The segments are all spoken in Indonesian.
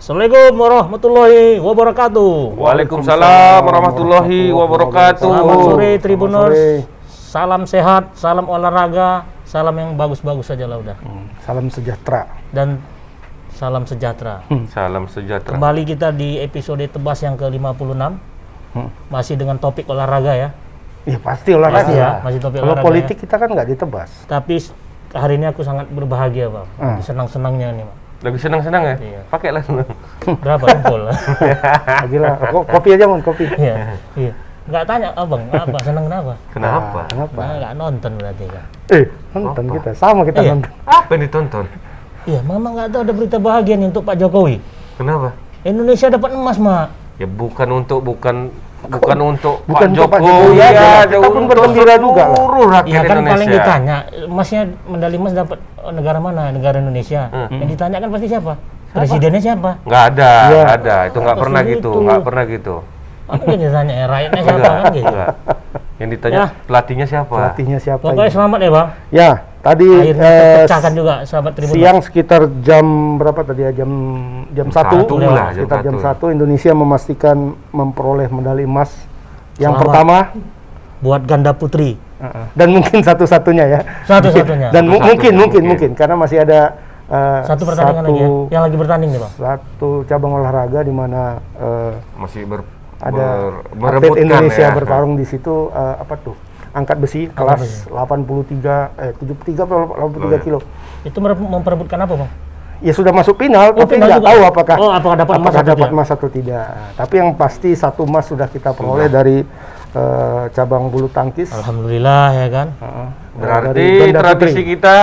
Assalamualaikum warahmatullahi wabarakatuh. Waalaikumsalam warahmatullahi wabarakatuh. Selamat sore Tribuners. Salam sehat, salam olahraga, salam yang bagus-bagus saja lah udah. Salam sejahtera. Dan salam sejahtera. Salam sejahtera. Kembali kita di episode tebas yang ke-56. Masih dengan topik olahraga ya. Iya pasti olahraga. Pasti ya, masih topik Kalau olahraga. politik Ya. kita kan nggak ditebas. Tapi hari ini aku sangat berbahagia, Bang. Senang-senangnya nih, Bang. Lagi senang-senang ya? Iya. Pakailah senang. Berapa jempol? Gila, kopi aja mon, kopi. Iya. Iya. Nggak tanya, Abang, apa senang kenapa? Kenapa? Kenapa? Nah, nggak nonton berarti kan. Nonton Apa? kita, sama kita Iya. nonton. Apa yang ditonton? Iya, Mama nggak tahu ada berita bahagia nih untuk Pak Jokowi. Kenapa? Indonesia dapat emas, Mak. Ya bukan untuk Pak untuk Pak Jokowi Jokowi ya, aja. Kita pun untuk bergembira juga lah. seluruh rakyat Ya kan Indonesia. paling ditanya, emasnya medali emas dapat negara mana? Negara Indonesia. Yang ditanya kan pasti siapa? Presidennya siapa? Nggak ada, Iya. nggak ada. Itu nggak Pasti pernah gitu, gitu. nggak pernah gitu. Apa yang ditanya ya, rakyatnya siapa Enggak, kan gitu. enggak. Yang ditanya Ya. pelatihnya siapa? Pelatihnya siapa? Pokoknya ini? selamat ya, Bang. Ya, tadi Akhirnya terpecahkan juga sahabat Tribun. siang sekitar jam berapa tadi ya? Jam Satu 1 lah, jam sekitar jam satu. 1 Indonesia memastikan memperoleh medali emas yang Selamat. pertama Buat ganda putri. dan mungkin satu-satunya ya. Satu-satunya. Dan Satu-satunya mungkin karena masih ada Satu pertandingan lagi ya. Yang lagi bertanding nih, Bang. satu cabang olahraga di mana Masih ada atlet merebutkan Indonesia ya. bertarung di situ, apa tuh, angkat besi kelas 73 kilo. Itu memperebutkan apa, Bang? Ya sudah masuk final, tapi final nggak juga? tahu apakah Apakah dapat emas atau tidak? emas atau tidak. Tapi yang pasti satu emas sudah kita peroleh dari cabang bulu tangkis. Alhamdulillah ya kan. Berarti Dari ganda tradisi putri. kita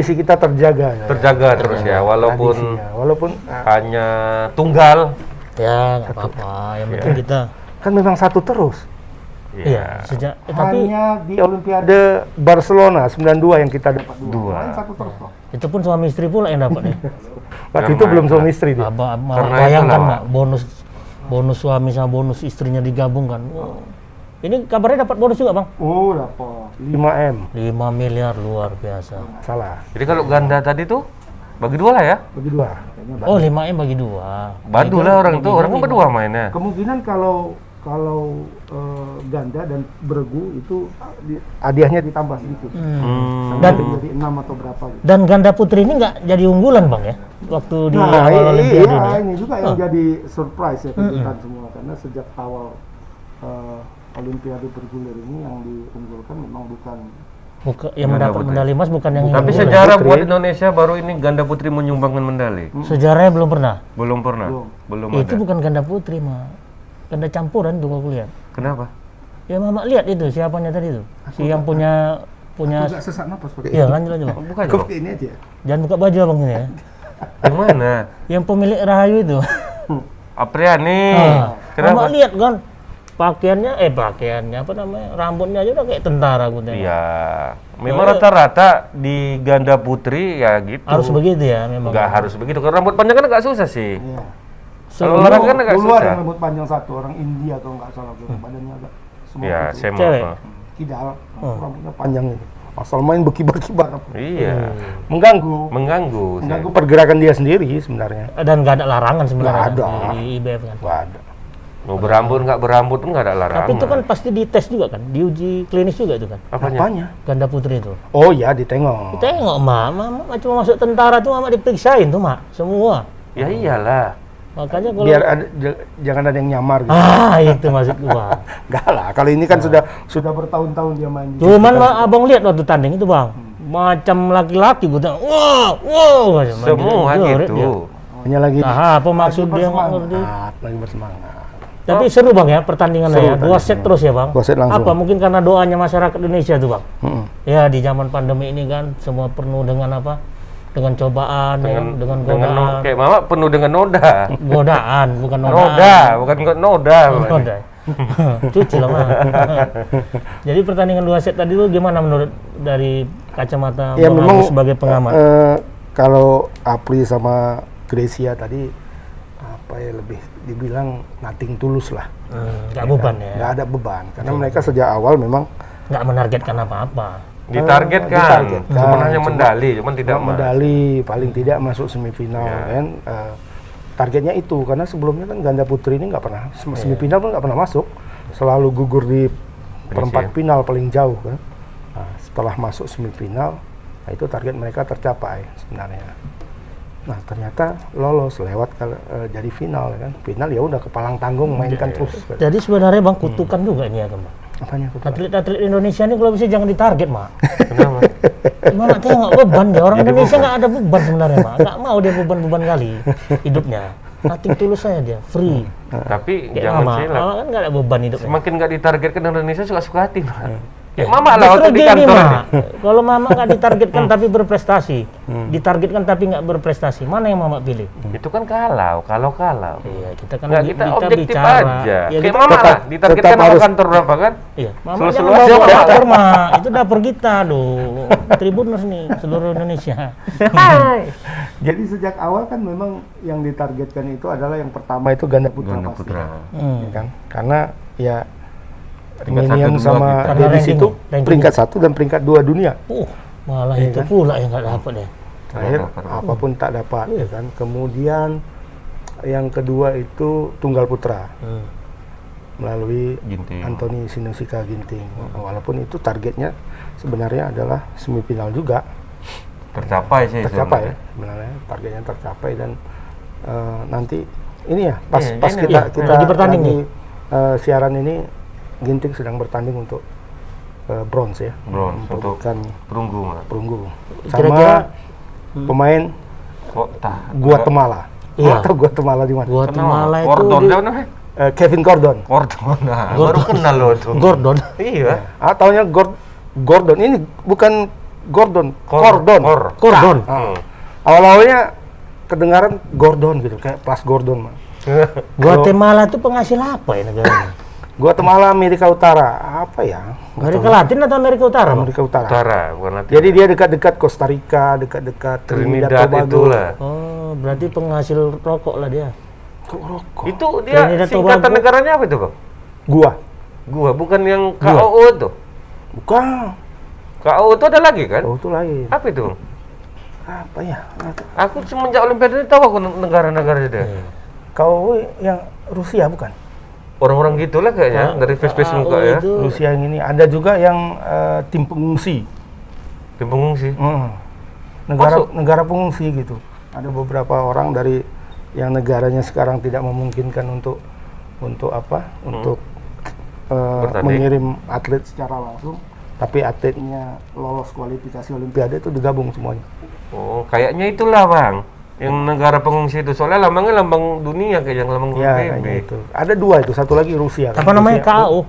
kita terjaga. terjaga terus ya, walaupun Tradisinya. Walaupun hanya tunggal. Ya, nggak apa-apa. Yang penting kita kan memang satu terus. iya, sejak tapi Hanya di Olimpiade Barcelona 92 yang kita dapat dua. Dua. Lain satu terus kok. itu pun suami istri pula yang dapat nih. Waktu itu belum suami istri dia. Karena Bayangkan itulah, nggak bonus suami sama bonus istrinya digabungkan. Wow. Ini kabarnya dapat bonus juga, Bang. Oh, dapat 5M. 5 miliar luar biasa. Salah. Jadi kalau ganda tadi tuh bagi dua lah ya. Bagi dua. Oh, 5M bagi 2. Badu lah orang tuh, orang kan berdua mainnya. Kemungkinan kalau ganda dan bergu itu hadiahnya ditambah sedikit. Dan Jadi 6 atau berapa gitu. dan ganda putri ini nggak jadi unggulan, Bang ya. Waktu di Nah, awal Olimpiade ini. ini juga yang jadi surprise ya kejutan semua, karena sejak awal Olimpiade bergulir ini yang diunggulkan memang bukan Yang mendapat medali emas bukan yang Tapi unggulan. sejarah buat Indonesia baru ini ganda putri menyumbangkan medali. Sejarahnya belum pernah. Belum pernah. Belum Itu ada. bukan ganda putri, mah. Ganda campuran tuh aku lihat. Kenapa? Ya Mama lihat itu siapanya tadi itu. Si yang punya agak sesak napas pakai Iya, lanjut Bang. Bukan Kok dong. ini aja. Jangan buka baju Abang ini ya. Yang mana? Yang pemilik Rahayu itu. Apriani. Mama Kenapa? lihat kan pakaiannya apa namanya? Rambutnya aja udah kayak tentara aku tengok. Iya. Memang rata-rata di ganda putri ya gitu. Harus begitu ya memang. Enggak harus begitu. Kalau rambut panjang kan agak susah sih. Iya. Kalau olahraga kan agak Dulu ada susah. yang rambut panjang satu, orang India kalau nggak salah, badannya agak semua Iya, gitu. saya Cewek. mau. Kidal, rambutnya panjang ini. Asal main berkibar-kibar. Iya. Mengganggu Mengganggu. pergerakan dia sendiri sebenarnya. Dan nggak ada larangan sebenarnya Nggak ada. kan, di IBF kan. Nggak ada. Mau berambut nggak berambut nggak ada larangan. Tapi itu kan pasti dites juga kan, diuji klinis juga itu kan. apanya? Apanya? Ganda putri itu. Oh ya, ditengok. Tengok Mama cuma masuk tentara tuh Mama diperiksain tuh Mak, semua. Ya iyalah. Makanya kalau Biar jangan ada yang nyamar gitu. itu maksud gua. Enggak lah, kalau ini kan sudah bertahun-tahun dia main di Cuman Abang lihat waktu tanding itu Bang, macam laki-laki gua tengok, wow, Semua joret dia. gitu. hanya lagi Nah, apa maksud dia nggak ngerti. lagi bersemangat. Tapi seru Bang ya pertandingannya Seru ya, 2 set terus ya Bang. 2 set langsung. Apa mungkin karena doanya masyarakat Indonesia tuh Bang. Mm-mm. Ya di zaman pandemi ini kan semua penuh dengan apa? Dengan cobaan, dengan godaan. Kayak mama penuh dengan noda. Godaan, bukan nodaan. Noda, bukan noda. Noda. Cuci lah Bang. Jadi pertandingan 2 set tadi tuh gimana menurut dari kacamata Ya Bang memang Agus sebagai pengamat? kalau Apri sama Gracia tadi apa ya, lebih dibilang nothing tulus lah. Nggak beban ya. Nggak ada beban karena mereka sejak awal memang Nggak menargetkan apa-apa. Ditargetkan. Ditargetkan. Cuman hanya medali, cuman tidak medali paling tidak masuk semifinal kan. targetnya itu, karena sebelumnya kan ganda putri ini nggak pernah semifinal pun nggak pernah masuk, selalu gugur di perempat final paling jauh kan. Nah, setelah masuk semifinal, nah itu target mereka tercapai sebenarnya. Nah ternyata lolos lewat jadi final kan. Final ya udah kepalang tanggung mainkan terus. Kan. Jadi sebenarnya Bang kutukan juga ini ya Bang. Apanya kutukan? Atlet-atlet Indonesia ini kalau bisa jangan ditarget Mak. Kenapa? Mak tengok beban dia, orang Indonesia nggak ada beban sebenarnya Mak. Nggak mau dia beban-beban kali hidupnya. Nothing tulus saya dia, free. Tapi Kayak jangan Mama, silap. Mama kan nggak ada beban hidupnya. Semakin nggak ditargetkan Indonesia suka-suka hati, Pak. Kayak Mama lah Justru waktu di gini, kantor. Mak. Kalau Mama nggak ditargetkan tapi berprestasi, ditargetkan tapi nggak berprestasi, mana yang Mama pilih? Itu kan kalau. Iya, kita kan Nggak, kita objektif bicara. aja. Ya, Kayak kita- Mama lah, tetap ditargetkan sama harus- kantor berapa kan? Iya, Mama Seluruh jangan aja bawa Mama. dapur, Mak. Itu dapur kita, loh. Tribuners nih, seluruh Indonesia. Jadi sejak awal kan memang yang ditargetkan itu adalah yang pertama itu ganda putra Ganda pasti. putra. Ya kan? Karena ya Peringkat Minion 1, 2 sama gitu. Karena Dennis ranking- itu ranking. peringkat 1 dan peringkat 2 dunia. Malah Iya itu kan? pula yang nggak dapat ya. Terakhir dapat. apapun tak dapat ya kan. Kemudian yang kedua itu tunggal putra melalui Ginting. Anthony Sinosika Ginting. Walaupun itu targetnya sebenarnya adalah semifinal juga. Tercapai sih. Tercapai ya, sebenarnya. sebenarnya targetnya tercapai dan nanti ini ya pas Iya, pas ini kita nih. kita Lagi bertanding lagi, siaran ini Ginting sedang bertanding untuk bronze ya, Bronze, untuk memperebutkan perunggu, Mak. perunggu Kira-kira- sama pemain Kok tah? Guatemala. Iya. Atau Guatemala di mana? Guatemala itu Gordon, di- siapa namanya? Kevin Gordon. Gordon. Nah, baru kenal lo tuh. Gordon. Iya. Taunya Gordon ini bukan Gordon, Gordon. Gordon. Awal-awalnya kedengaran Gordon gitu, kayak Plus Gordon. Mah. Guatemala itu penghasil apa ya negaranya? Guatemala Amerika Utara, apa ya? Amerika Latin atau Amerika Utara? Bang? Amerika Utara. Utara, bukan Latin. Jadi dia dekat-dekat Costa Rica, dekat-dekat Trinidad Trinidad Tobago. itulah. Oh, berarti penghasil rokok lah dia. Kok rokok? Itu dia Trinidad singkatan Tobago. negaranya apa itu, Bang? Gua. Gua, bukan yang KOO tuh. Bukan. KOO itu ada lagi kan? Oh, itu lain. Apa itu, Bang? Apa ya? Aku semenjak Olimpiade ini tahu aku negara-negaranya dia. Kau yang Rusia bukan? Orang-orang gitulah kayaknya dari face-face KAO muka ya. itu Rusia yang ini. Ada juga yang tim pengungsi. Tim pengungsi. Masuk? Negara pengungsi gitu. Ada beberapa orang dari yang negaranya sekarang tidak memungkinkan untuk apa? Untuk Bertanding. mengirim atlet secara langsung, tapi atletnya lolos kualifikasi Olimpiade itu digabung semuanya. Oh, kayaknya itulah, Bang. Yang negara pengungsi itu soalnya lambangnya lambang dunia kayak yang lambang Ya, PBB. kayaknya itu. Ada dua itu, satu lagi Rusia. kan. apa namanya? Rusia- KAO.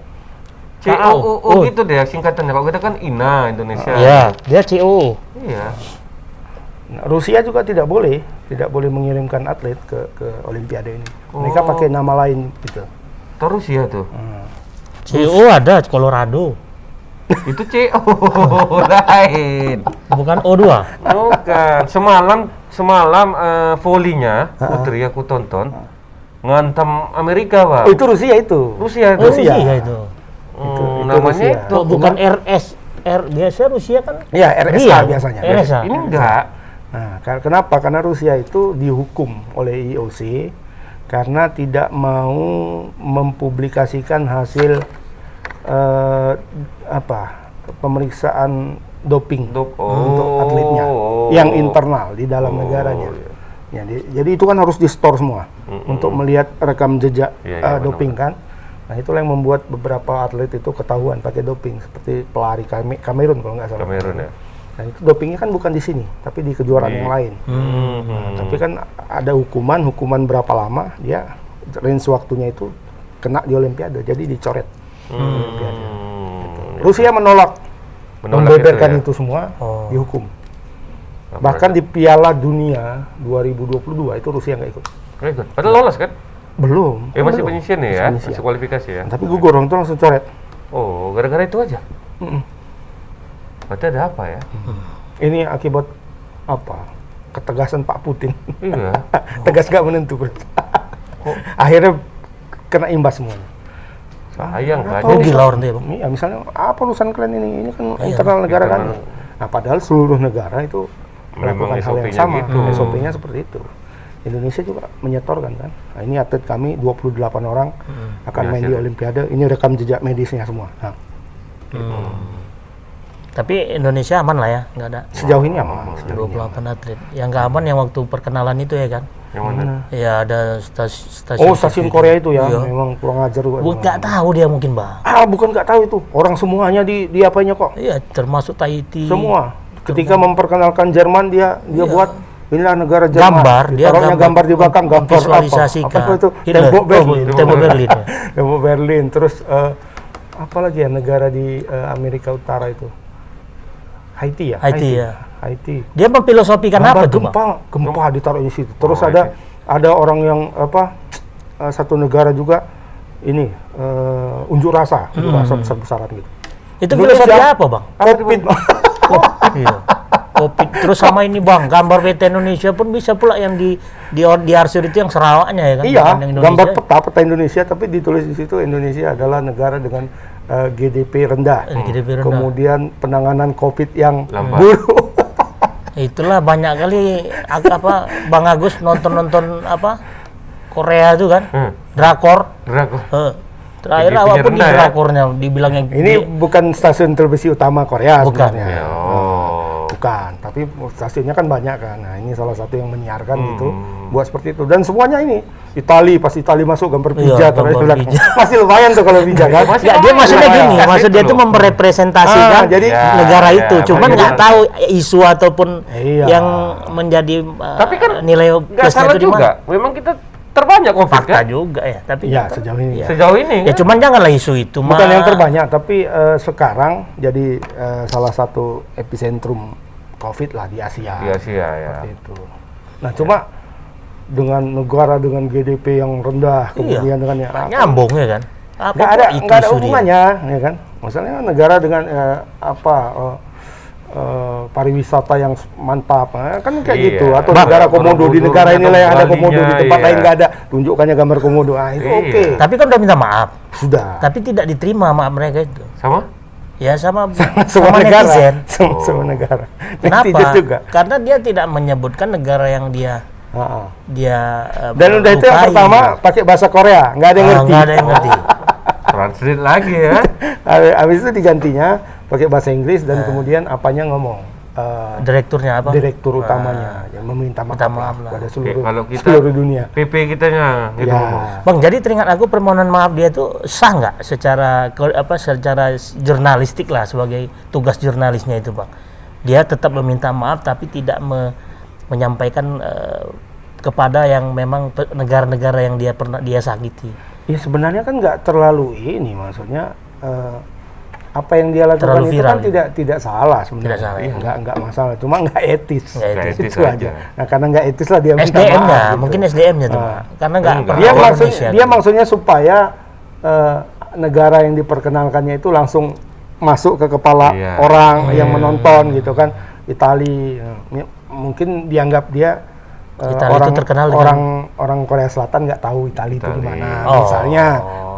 COO Oh. gitu deh singkatannya. Kalau kita kan INA Indonesia. Iya, dia COO. Iya. Nah, Rusia juga tidak boleh mengirimkan atlet ke Olimpiade ini. Mereka pakai nama lain gitu. Terus ya tuh. COO ada Colorado, Itu CO lain. bukan O2. Bukan. Semalam volinya putri aku tonton ngantam Amerika, Bang. Oh, itu Rusia itu. Rusia itu. Oh, Rusia. Rusia itu. itu namanya Rusia. itu. Oh, bukan RSR, biasa Rusia kan? Ya, RSA Iya, biasanya. RSA. Ini enggak. Nah, kenapa? Karena Rusia itu dihukum oleh IOC karena tidak mau mempublikasikan hasil pemeriksaan doping untuk atletnya yang internal di dalam negaranya. Ya, jadi itu kan harus di-store semua untuk melihat rekam jejak Iya, doping kan. Nah, itulah yang membuat beberapa atlet itu ketahuan pakai doping seperti pelari Kamerun kalau nggak salah. Kamerun ya. Nah, itu dopingnya kan bukan di sini, tapi di kejuaraan yang lain. Nah, tapi kan ada hukuman berapa lama dia range waktunya itu kena di Olimpiade, jadi dicoret. Olimpiade. Rusia menolak membeberkan itu ya? itu semua, dihukum. Bahkan di Piala Dunia 2022 itu Rusia nggak ikut. Nggak ikut. Padahal lolos kan? Belum. Masih belum. penyisian ya, Masih penyisian. masih kualifikasi ya. Tapi gugur orang itu langsung coret. Oh, gara-gara itu aja. Mm-mm. Berarti ada apa ya? Ini akibat apa? Ketegasan Pak Putin. Iya. Tegas nggak menentu. Akhirnya kena imbas semuanya. Sayang kan. Rugi lah orang dia, Bang. Ya, misalnya apa urusan kalian ini? Ini kan internal negara kan. Nah, padahal seluruh negara itu Memang melakukan hal yang SOP-nya sama. gitu. SOP-nya seperti itu. Indonesia juga menyetorkan kan. Nah, ini atlet kami 28 orang akan main di Olimpiade. Ini rekam jejak medisnya semua. Nah, Tapi Indonesia aman lah ya, nggak ada. sejauh ini aman. 28 atlet. Yang nggak aman yang waktu perkenalan itu ya kan? Yang mana? Ya ada stasiun. Oh, stasiun Korea itu ya, Iya. memang kurang ajar juga. Nggak tahu dia mungkin bang. Bukan nggak tahu itu. Orang semuanya di apanya kok. Iya, termasuk Tahiti. Semua. Ketika memperkenalkan Jerman dia buat inilah negara Jerman. Gambar, dia Taruhnya gambar di belakang, gambar apa? memvisualisasikan. Apa itu? Hitler. Tembok Berlin. Tembok Berlin. Ya. Tembok Berlin. Terus apa lagi ya negara di Amerika Utara itu? Haiti ya? Haiti, ya. Haiti. Dia memfilosofikan apa tuh bang? Gempa ditaruh di situ. Terus ada orang yang satu negara juga ini unjuk rasa besar-besaran gitu. Itu Indonesia. filosofi apa bang? Covid. Iya. Covid. Terus sama ini bang, gambar peta Indonesia pun bisa pula yang di arsir itu yang Sarawaknya ya kan? Iya, Bukan yang gambar Indonesia. peta Indonesia, tapi ditulis di situ Indonesia adalah negara dengan GDP rendah. GDP rendah. Kemudian penanganan COVID yang Lambat. buruk. Itulah banyak kali Bang Agus nonton Korea itu kan, drakor. Terakhir GDP-nya apa di rendah ya? drakornya dibilang yang Ini bukan stasiun televisi utama Korea Bukan. sebenarnya. Bukan, tapi stasiunnya kan banyak kan. Nah, ini salah satu yang menyiarkan itu buat seperti itu. Dan semuanya ini pas Itali masuk gambar Iya, pijat gambar pijat. masih lumayan tuh kalau pijat kan. Ya, dia maksudnya lumayan. gini, Kasih maksud dia itu itu loh. memrepresentasikan jadi negara itu, cuman makanya nggak tahu isu ataupun Iya. yang menjadi Tapi kan nilai nggak plusnya salah itu di juga. mana. Memang kita terbanyak COVID Fakta kan? juga ya, tapi Ya, sejauh ini. Sejauh ini ya kan? cuman janganlah isu itu Bukan yang terbanyak, tapi sekarang jadi salah satu epicentrum COVID lah di Asia. Di Asia ya. Seperti itu. Nah, cuma dengan negara dengan GDP yang rendah, kemudian dengan yang nyambung ya kan? nggak ada hubungannya, ya kan? Misalnya negara dengan pariwisata yang mantap, kan kayak Iya. gitu. Atau Bang, negara komodo di negara Borobudur inilah yang ada atau komodo, di Balinya, tempat iya. lain nggak ada. Tunjukkannya gambar komodo, itu Iya. oke. Tapi kan udah minta maaf, Sudah. tapi tidak diterima maaf mereka itu. Sama? Ya sama Semua negara, netizen. semua negara. Kenapa? Netizen juga. Karena dia tidak menyebutkan negara yang dia Dan udah itu yang lukai. pertama pakai bahasa Korea, nggak ada yang ngerti. Nggak ada yang ngerti. Translate lagi ya. Habis itu digantinya pakai bahasa Inggris dan kemudian apanya ngomong. Direkturnya apa? Direktur utamanya yang meminta maaf, Minta maaf lah. pada Oke, kalau kita seluruh dunia. PP kitanya gitu Ya. ngomong. Bang, jadi teringat aku permohonan maaf dia itu sah nggak secara secara jurnalistik lah sebagai tugas jurnalisnya itu, Bang. Dia tetap meminta maaf tapi tidak menyampaikan kepada yang memang negara-negara yang dia sakiti. Ya sebenarnya kan nggak terlalu ini, maksudnya apa yang dia lakukan Terlalu itu viral, kan tidak salah sebenarnya. Tidak salah, ya. Nggak masalah, cuma nggak etis. Nggak etis. Itu Nggak aja. etis Nah, karena nggak etis lah dia minta SDM-nya, maaf, gitu. mungkin SDM-nya tuh, Nah. Bang. Karena nggak Enggak. Dia orang maksud Indonesia, dia tuh. maksudnya supaya negara yang diperkenalkannya itu langsung masuk ke kepala Iya. orang yang menonton gitu kan. Itali mungkin dianggap dia Itali itu terkenal dengan- orang Korea Selatan nggak tahu Itali itu di mana Oh. misalnya,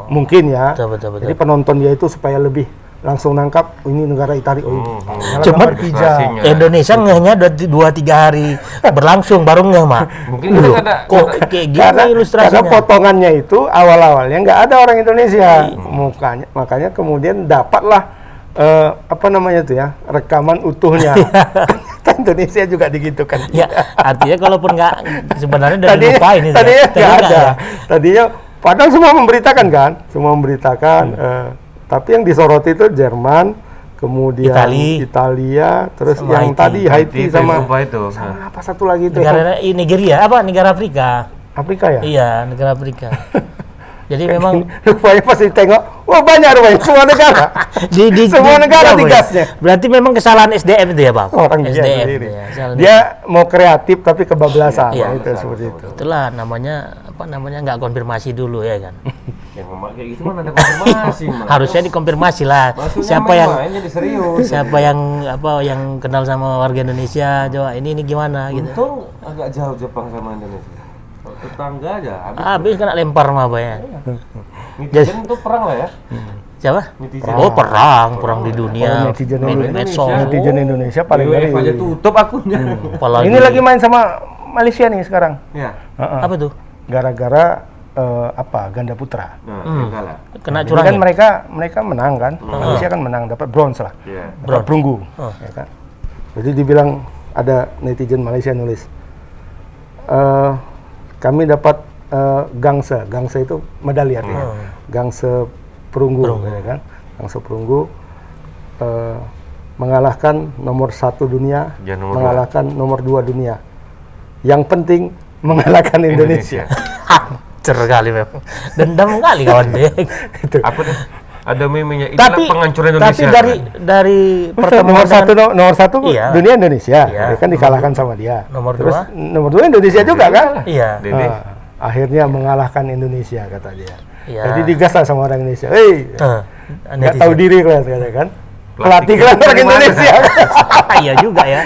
mungkin ya. Betul. Jadi penonton dia itu supaya lebih langsung nangkap ini negara Itali. Cuman Ilustrasinya. Indonesia ngehnya 2-3 hari berlangsung baru ngeh, Mak. Mungkin kita nggak ada. Kok kayak gini karena ilustrasinya? potongannya itu awal-awalnya nggak ada orang Indonesia, makanya kemudian dapatlah rekaman utuhnya. Indonesia juga digitukan. Ya, artinya kalaupun nggak sebenarnya udah dilupain itu. Tadinya Tapi nggak ada. ya. Tadinya padahal semua memberitakan kan, tapi yang disoroti itu Jerman, kemudian Italia, terus Sama yang Haiti. tadi Haiti Itu sama lupa itu. apa satu lagi itu Nigeria negara Afrika. Afrika ya. Iya, negara Afrika. Jadi memang Rupanya pas ditengok, wah banyak rupanya semua negara. Semua negara apa ya? digasnya. Berarti memang kesalahan SDM itu ya, Bang. Orang dia SDM sendiri. itu ya, kesalahan Dia mau kreatif tapi kebablasan. Iya. Itu seperti itu. Itulah namanya nggak konfirmasi dulu ya kan. Yang ngomong kayak gitu mana ada konfirmasi, Mas. Harusnya dikonfirmasi lah. Maksudnya Siapa yang main-main jadi serius. siapa yang kenal sama warga Indonesia, coba ini gimana gitu. Untung agak jauh Jepang sama Indonesia. Tetangga aja. Habis kena lempar sama apa ya. Netizen itu perang lah ya. Siapa? Netizen. Oh, perang di dunia. Oh, netizen medsos. Netizen Indonesia paling WWF aja ngeri. tutup akunnya. Apalagi Ini lagi main sama Malaysia nih sekarang. Ya. Heeh. Apa tuh? Gara-gara ganda putra. Nah, yang kalah. Kena Jadi curang kan ya? mereka menang kan, Malaysia kan menang, dapat bronze lah, Iya. dapat perunggu, Oh. ya kan. Jadi dibilang ada netizen Malaysia nulis, kami dapat gangsa itu medali artinya, gangsa perunggu, ya kan, gangsa perunggu mengalahkan nomor 1 dunia, Ya, nomor mengalahkan nomor 2 dunia. Yang penting mengalahkan Indonesia. Hancur kali memang. Dendam kali kawan tuh ya. Itu. Apa tuh? Ada meme-nya. Itulah Tapi penghancuran Indonesia. dari pertemuan nomor satu Iya. dunia Indonesia, Iya. dia kan dikalahkan sama dia. Nomor Terus dua? nomor 2 Indonesia juga kan? Iya. Dede. Akhirnya mengalahkan Indonesia kata dia. Iya. Jadi digas lah sama orang Indonesia. Hei, nggak Netizen. tahu diri kalian kata kan? Pelatih Pelatih kalian dari orang mana? Indonesia. Iya juga ya.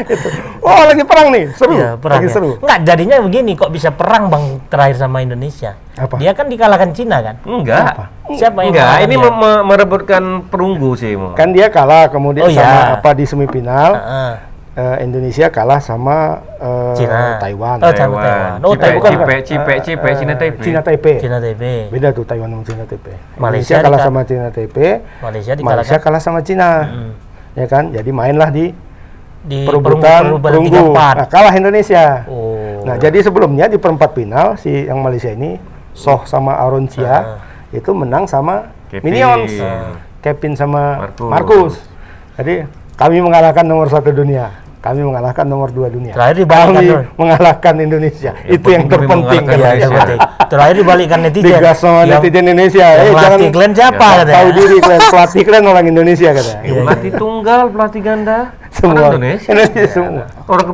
Oh lagi perang nih, seru. Iya, perang lagi ya. seru. Enggak, jadinya begini, kok bisa perang Bang terakhir sama Indonesia? Apa? Dia kan dikalahkan Cina kan? Enggak. Siapa yang Enggak, mengalahkan ini dia? merebutkan perunggu sih, Mo. Kan dia kalah kemudian Oh, iya. sama apa di semifinal. Heeh. Indonesia kalah sama Cina. Taiwan. Oh, Taiwan. Oh, Cipe, Taiwan. Cipe, Cina Taipei. Cina Taipei. Cina Taipei. Beda tuh Taiwan sama Cina Taipei. Malaysia Indonesia kalah dika- sama Cina Taipei. Malaysia Malaysia dikalahkan kalah sama Cina. Ya kan? Jadi mainlah di di perebutan perunggu. 3-4. Nah, kalah Indonesia. Oh. Nah, jadi sebelumnya di perempat final si yang Malaysia ini Soh sama Aaron Chia itu menang sama Kevin. Minions. Kevin sama Marcus. Marcus. Jadi kami mengalahkan nomor 1 dunia. Kami mengalahkan nomor 2 dunia. Terakhir dibalikan Kami dulu. mengalahkan Indonesia. Itu yang penting kami terpenting mengalahkan kan. Iya, Indonesia. yang penting. Terakhir dibalikan netizen. Digas sama netizen Indonesia. Yang Jangan pelatih kalian siapa Ya, katanya? tahu diri kalian. Pelatih kalian orang Indonesia katanya. Pelatih tunggal, pelatih ganda, Semua orang Indonesia. Indonesia semua. Orang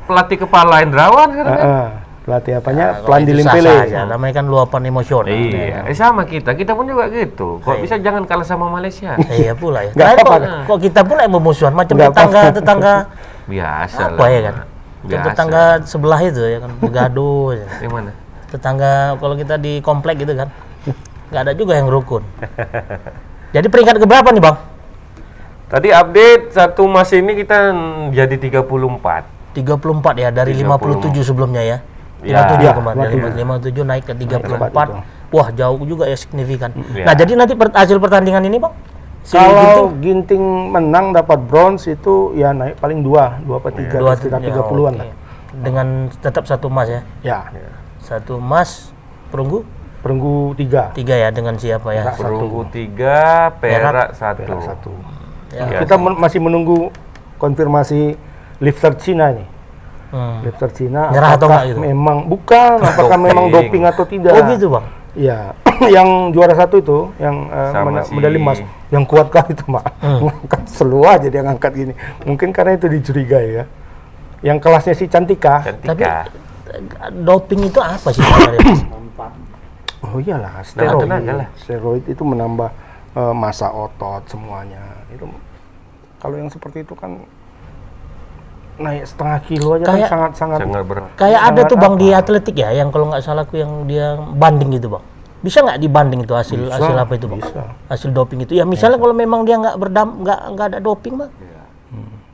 pelatih kepala Indrawan sekarang kan? Pelatih apanya? Kalau Pelan itu Dilimpele. sah-sah aja. Namanya kan luapan emosional. Iya, sama kita pun juga gitu. Kok bisa jangan kalah sama Malaysia? Iya pula ya. Nggak Terakhir apa-apa. kok kita pula yang memusuhan macam Nggak tetangga Biasa apa lah. ya kan? Macam Biasa. tetangga sebelah itu ya kan begaduh. Ya. Yang mana? Tetangga kalau kita di komplek gitu kan. Nggak ada juga yang rukun. Jadi peringkat ke berapa nih, Bang? Tadi update satu Mas ini kita jadi 34. 34 ya dari 30. 57 sebelumnya ya. Ya. 57 Ya, kemarin, dari 57 naik ke 34. itu. Wah, jauh juga ya, signifikan. Ya. Nah, jadi nanti hasil pertandingan ini, Bang? Si Kalau Ginting Ginting menang dapat bronze itu ya naik paling 2 per 3 dua sekitar ya, 30-an oke. lah. Dengan tetap 1 emas ya. Ya, 1 emas perunggu perunggu 3. 3 ya dengan siapa ya? Perak Perunggu 3, perak 1. Perak 1. Ya. Kita masih menunggu konfirmasi lifter Cina ini. Hmm. Lifter Cina Nyerah atau apakah enggak gitu? memang bukan apakah memang Doping. doping atau tidak. Oh gitu, Bang. Iya, yang juara 1 itu yang Sama si- medali emas yang kuat kali itu, Mak. Ngangkat selu aja dia ngangkat gini. Mungkin karena itu dicurigai ya. Yang kelasnya si Cantika. Tapi Cantika. doping itu apa sih sebenarnya? Oh iyalah, tenaga lah. steroid itu menambah massa otot semuanya. Itu kalau yang seperti itu kan naik setengah kilo aja Kayak- kan sangat Sangat berat. Kayak ada Sangat tuh Bang di apa? atletik ya, yang kalau nggak salahku yang dia banding gitu, Bang. Bisa nggak dibanding itu hasil Bisa, hasil apa itu, Bang? bisa. Hasil doping itu. Ya misalnya kalau memang dia nggak ada doping, Bang.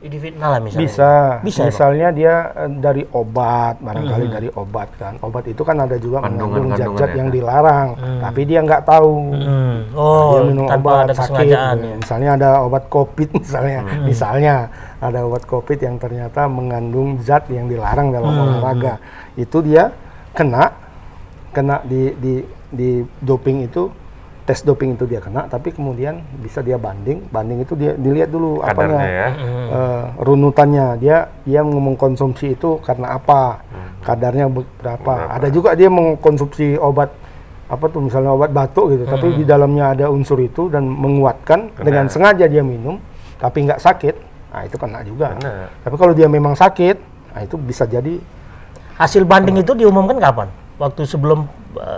Di fitnah lah misalnya. Bisa. Bisa ya, Bang? Misalnya dia dari obat, barangkali dari obat kan. Obat itu kan ada juga mengandung Kandungan-kandungan zat-zat ya, yang kan? dilarang, tapi dia nggak tahu. Oh, Dia minum tanpa obat ada sakit. kesengajaan ya. Misalnya ada obat COVID misalnya ada obat COVID yang ternyata mengandung zat yang dilarang dalam olahraga. Itu dia kena di doping itu, tes doping itu dia kena, tapi kemudian bisa dia banding itu dia dilihat dulu Kadarnya apanya, ya. runutannya dia ngomong konsumsi itu karena apa, kadarnya berapa. Ada juga dia mengkonsumsi obat apa tuh misalnya obat batuk gitu, tapi di dalamnya ada unsur itu dan menguatkan dengan sengaja dia minum, tapi nggak sakit, nah itu kena juga. Kena. Tapi kalau dia memang sakit, nah itu bisa jadi Hasil banding itu diumumkan kapan? Waktu sebelum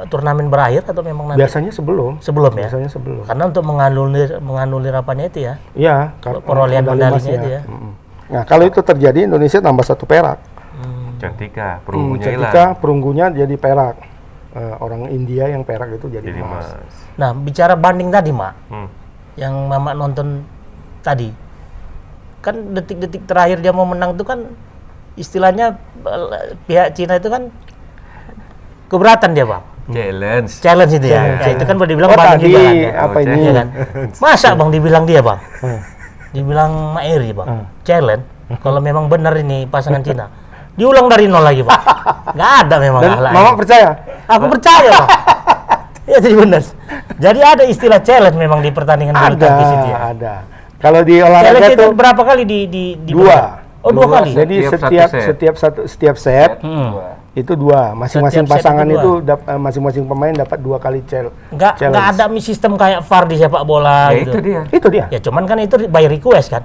turnamen berakhir atau memang nanti? biasanya sebelum Ya. biasanya sebelum. Karena untuk menganulir apanya itu ya. Iya, Perolehan medali medalinya emasnya. itu ya. Nah, kalau itu terjadi Indonesia tambah 1 perak. Cantika, perunggunya hilang. Ketika perunggunya jadi perak. Orang India yang perak itu jadi Jadi emas. emas. Nah, bicara banding tadi, Mak. Hmm. Yang Mama nonton tadi. Kan detik-detik terakhir dia mau menang itu kan istilahnya pihak Cina itu kan keberatan dia, Bang. Challenge itu ya. Nah, itu kan boleh dibilang banding tadi juga kan. apa ini? Iya kan? Masa Bang dibilang dia, Bang? Dibilang Mak Eri, Bang. Challenge. Kalau memang benar ini pasangan Cina, diulang dari nol lagi, Bang. Nggak ada memang. Dan Mama percaya? Aku percaya, Bang. Iya, jadi benar. Jadi ada istilah challenge memang di pertandingan bulu tangkis itu ya. Ada. Kalau di olahraga Challenge itu tuh berapa kali di dua. Oh, dua kali. Jadi setiap set itu dua. Masing-masing Setiap set pasangan itu itu masing-masing pemain dapat 2 kali Nggak ada sistem kayak VAR di sepak bola Ya, gitu. Itu dia. Ya cuman kan itu by request kan.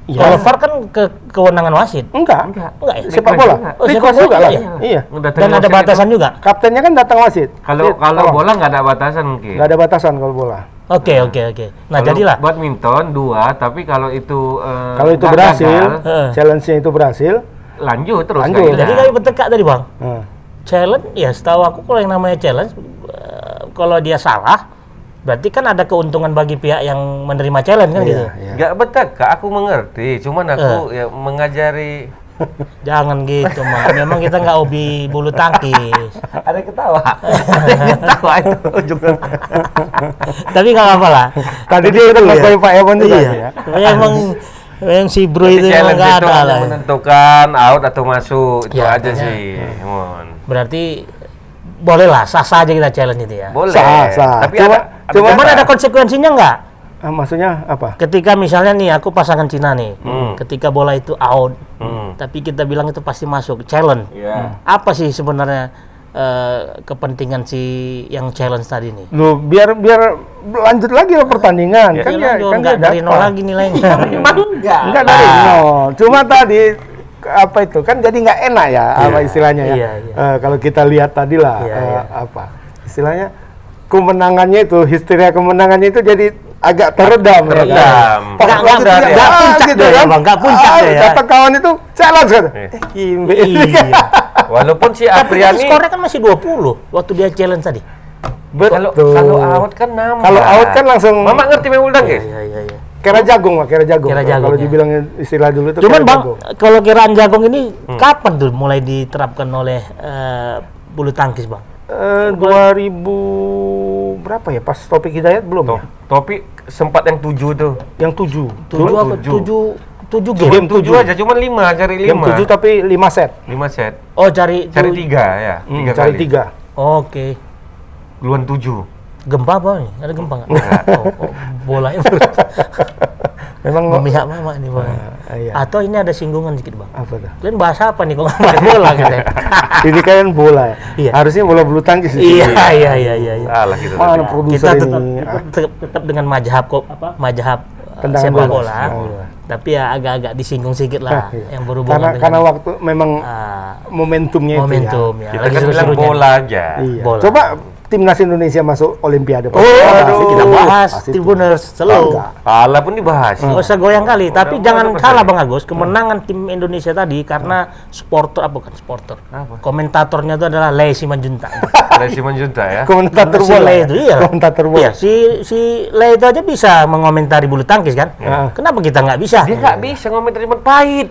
Iya. Kalau VAR kan kewenangan wasit. Enggak ya? sepak bola. Oh, sepak Request bola juga lah. iya. Iya. Dan ada batasan juga. Kaptennya kan datang wasit. Kalau Tolong. bola nggak ada batasan mungkin. Nggak ada batasan kalau bola. Oke. Nah, Kalau jadilah. badminton 2, tapi kalau itu Kalau itu nggak berhasil, gagal, challenge-nya itu berhasil. lanjut terus. Lanjut. kayak gitu. Jadi kayak bertekak tadi, Bang. Nah, Challenge ya setahu aku kalau yang namanya challenge kalau dia salah berarti kan ada keuntungan bagi pihak yang menerima challenge kan gitu. iya. Nggak betul, Kak. Aku mengerti. Cuman aku ya mengajari. Jangan gitu, Mang. Memang kita nggak hobi bulu tangkis. Ada ketawa. Ada ketawa itu juga. Tapi nggak apa-apa lah. Tadi dia udah ngakuin Pak Ewan juga Iya. ya. Memang yang si Bro itu memang Challenge nggak itu ada hanya lah. menentukan out atau masuk. Itu Ya, aja makanya. sih. Mon. Berarti boleh lah, sah-sah aja kita challenge itu ya. Boleh. Sah. Tapi Cuman ada konsekuensinya nggak? Maksudnya apa? Ketika misalnya nih aku pasangan Cina nih, ketika bola itu out, Hmm. tapi kita bilang itu pasti masuk challenge. Iya. Apa sih sebenarnya kepentingan si yang challenge tadi nih? Lu biar lanjut lagi lah pertandingan. Ya, kan Iya, dia kan nggak dia dari nol dapat. lagi nilainya. Enggak dari nol. Cuma tadi apa itu kan jadi nggak enak ya apa istilahnya ya. Iya. Kalau kita lihat tadi lah Iya. apa istilahnya kemenangannya itu histeria kemenangannya itu jadi agak teredam. Ya kan? Teredam. Nggak Waktu itu nggak puncak gitu deh, kan. Bang, nggak puncak deh ya. Kata kawan itu challenge kan. Kimbe. Iya. Walaupun si Tapi Apriani skornya kan masih 20 waktu dia challenge tadi. Betul. kalau out kan nambah. Kalau out kan langsung Mama ngerti main bulu tangkis? Iya. kira jagung lah, kira jagung. Kira jagung, Kalau ya. dibilang istilah dulu itu Cuman kira Bang, jagung. kalau kiraan jagung ini kapan tuh mulai diterapkan oleh bulu tangkis, Bang? 2000 berapa ya? Pas Taufik Hidayat belum ya? Topi sempat yang 7 tuh. Yang 7. 7 apa? 7 game. Game 7 7. aja, cuman 5, cari 5. Yang 7 tapi 5 set. 5 set. Oh, cari 3 ya. 3 Cari kali. 3. Oke. Duluan 7. Gempa apa nih? Ada gempa nggak? Bola itu Memang memihak mama ini, Bang. iya. Atau ini ada singgungan dikit, Bang. Apa tuh? Kalian bahas apa nih kok nggak bahas bola katanya? Ini kan bola ya. Iya. Harusnya bola bulu tangkis itu. Iya. Salah gitu. Mana tadi. produser Kita ini? tetap dengan mazhab mazhab Tendangan sepak bola. bola. Oh, iya. Tapi ya agak-agak disinggung sedikit lah Iya. yang berhubungan Karena waktu memang ah, momentumnya momentum itu ya. Kita Lagi kan bilang seru-serunya. bola aja. ya. Iya. Bola. Coba timnas Indonesia masuk Olimpiade. Oh, Pasti kita bahas Pasti Tribuners selalu. Enggak. Kalah pun dibahas. Nggak usah goyang kali, tapi Udah jangan selesai. salah Bang Agus. Kemenangan tim Indonesia tadi karena supporter bukan supporter. Apa? Komentatornya itu adalah Lei Simanjuntak. Dari Simon Junta ya. Komentator Si bola. Lei itu iya. Komentator bola. Iya, si Lei itu aja bisa mengomentari bulu tangkis kan? Ya. Kenapa kita nggak bisa? Dia nggak bisa ngomentari, cuma pahit.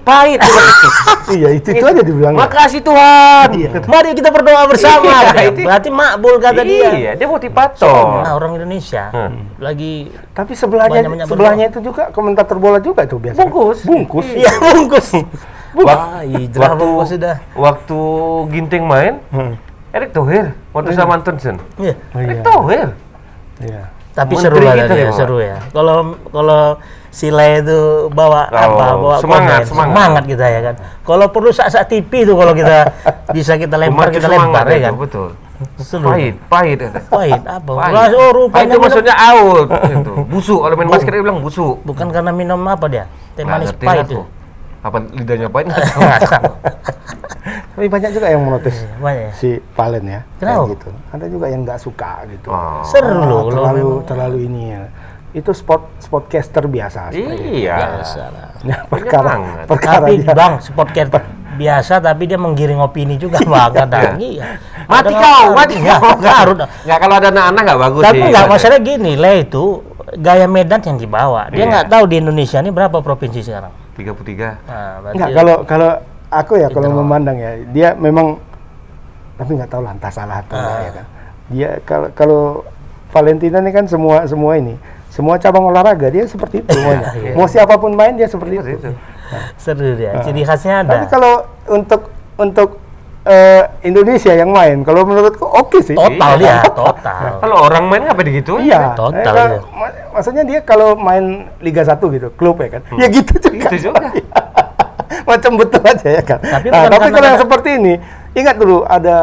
Iya, itu aja dibilang. Makasih Tuhan. Mari kita berdoa bersama. Iya, katanya. itu- Berarti makbul kata dia. Iya, dia motivator. Nah, orang Indonesia lagi Tapi sebelahnya Banyak-banyak sebelahnya itu juga komentator bola juga itu biasa. Bungkus. Bungkus. iya bungkus. Wah, Waktu bungkus sudah. waktu Ginting main, Erick Thohir waktu sama Antonsen. Iya. Oh, Erick iya. Thohir. Iya. Tapi Menteri seru lah kita tadi ya, ya, Pak. seru ya. Kalau si Lei itu bawa bawa semangat, komen, semangat. kita ya kan. Kalau perlu sak TV itu kalau kita bisa kita lempar Memacu kita lempar semangat ya itu, kan. betul. Seru. Pahit. Pahit apa? Pahit. Wah, oh rupanya Pahit itu minum- maksudnya out. Gitu. Busuk, kalau main basket dia bilang busuk. bukan karena minum apa dia? Teh Nggak manis ngerti pahit aku. itu. Apa lidahnya pahit? Tapi banyak juga yang menotis Banyak ya? si Palen ya. Kenapa? Kayak gitu. Ada juga yang nggak suka gitu. Oh. Seru loh kalau terlalu memang. terlalu ini ya. Itu sportcaster biasa. seperti itu. Iya. Biasa lah. Ya, perkara Penyemangat. Tapi dia. Bang, spotcat biasa tapi dia menggiring opini juga Bang kadang. Iya. Mati Kadang kau, harus. mati Nggak, kau. harus. Nggak, kalau ada anak-anak nggak bagus Tapi sih. nggak masalah gini, Lei itu gaya Medan yang dibawa. Dia Iya. nggak tahu di Indonesia ini berapa provinsi sekarang. 33. Nah, berarti Enggak, kalau aku ya kalau Internal. memandang ya, dia memang, tapi nggak tahu lah entah salah atau enggak ya kan. Dia kalau Valentino ini kan semua cabang olahraga dia seperti itu semuanya. Iya. Mau siapapun main dia seperti Seperti itu. itu. Seru dia. Ciri khasnya ada. Tapi kalau untuk Indonesia yang main, kalau menurutku oke sih. Total Iya. dia, total. Kalau orang main ngapa gitu? Iya, Total kalau- ya. maksudnya dia kalau main Liga 1 gitu, klub ya kan, ya gitu juga. Gitu juga. Macam betul aja ya kan. Tapi Nah, bukan tapi karena kalau yang ada- seperti ini, ingat dulu ada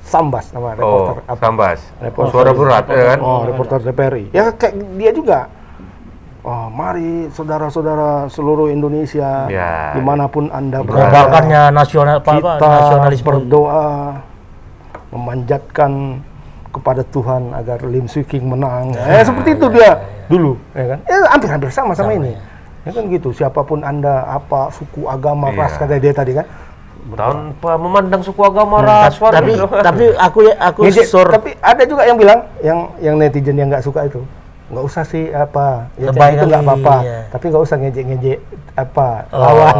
Sambas nama reporter. Oh, Sambas. Reporter. Suara berat ya kan? Oh, reporter TPRI. Ya kayak dia juga. Oh, mari saudara-saudara seluruh Indonesia, Ya. dimanapun Anda Gerakannya nasional kita nasionalisme. berdoa memanjatkan kepada Tuhan agar Lim Swee King menang. Seperti itu dia dulu, ya kan? Hampir-hampir sama ini. Ya kan gitu. Siapapun Anda, apa suku, agama, Iya. ras kata dia tadi kan. Tanpa memandang suku agama ras warna. Tapi aku Ngejek, sur tapi ada juga yang bilang yang netizen yang nggak suka itu. Nggak usah sih apa, ya Lebay itu nggak kali, apa-apa. iya. Tapi nggak usah ngejek-ngejek apa lawan.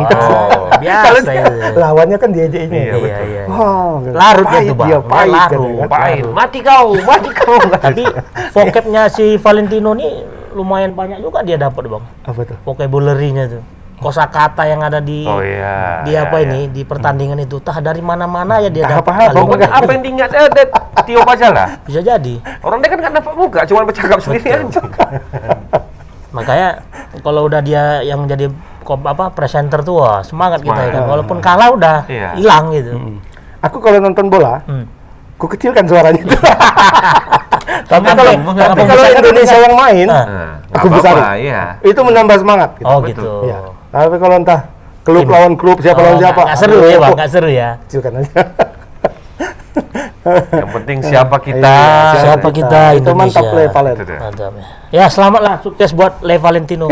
biasa Kalau itu. dia, lawannya kan diejeknya. Iya, betul. iya. Wah, Larut pahit itu, Bang. dia, pahit Larut. katanya kan. Pain, mati kau. Tapi vocabnya si Valentino nih lumayan banyak juga dia dapat, Bang. Apa tuh? Vocabulary-nya tuh. Kosakata yang ada di Oh iya. di iya, apa iya. ini di pertandingan itu tah dari mana-mana ya dia Entah dapat apa-apa, kalimat. pokoknya Apa yang diingat Tio Pajalah. Bisa jadi. Orang dia kan nggak nampak muka, cuma bercakap sendiri aja. Makanya kalau udah dia yang jadi presenter tuh wah, semangat kita ya kan. Walaupun kalah udah Iya. hilang gitu. Aku kalau nonton bola, Hmm. ku kecilkan suaranya. Tapi Apa kalau yang- tapi apa yang kalau besar- Indonesia yang main, Ah. Nah, aku nggak besar. apa-apa, iya. Itu menambah semangat. Gitu. Oh Betul. gitu. Iya. Tapi kalau entah klub Tim. lawan klub, siapa lawan siapa, Nggak seru ya, Bang. Nggak seru ya. kecilkan aja. Yang penting siapa kita. Iya, Siapa kita, Itu mantap Indonesia. Le Valen. Itu dia. Mantap ya. Ya, selamatlah sukses buat Le Valentino.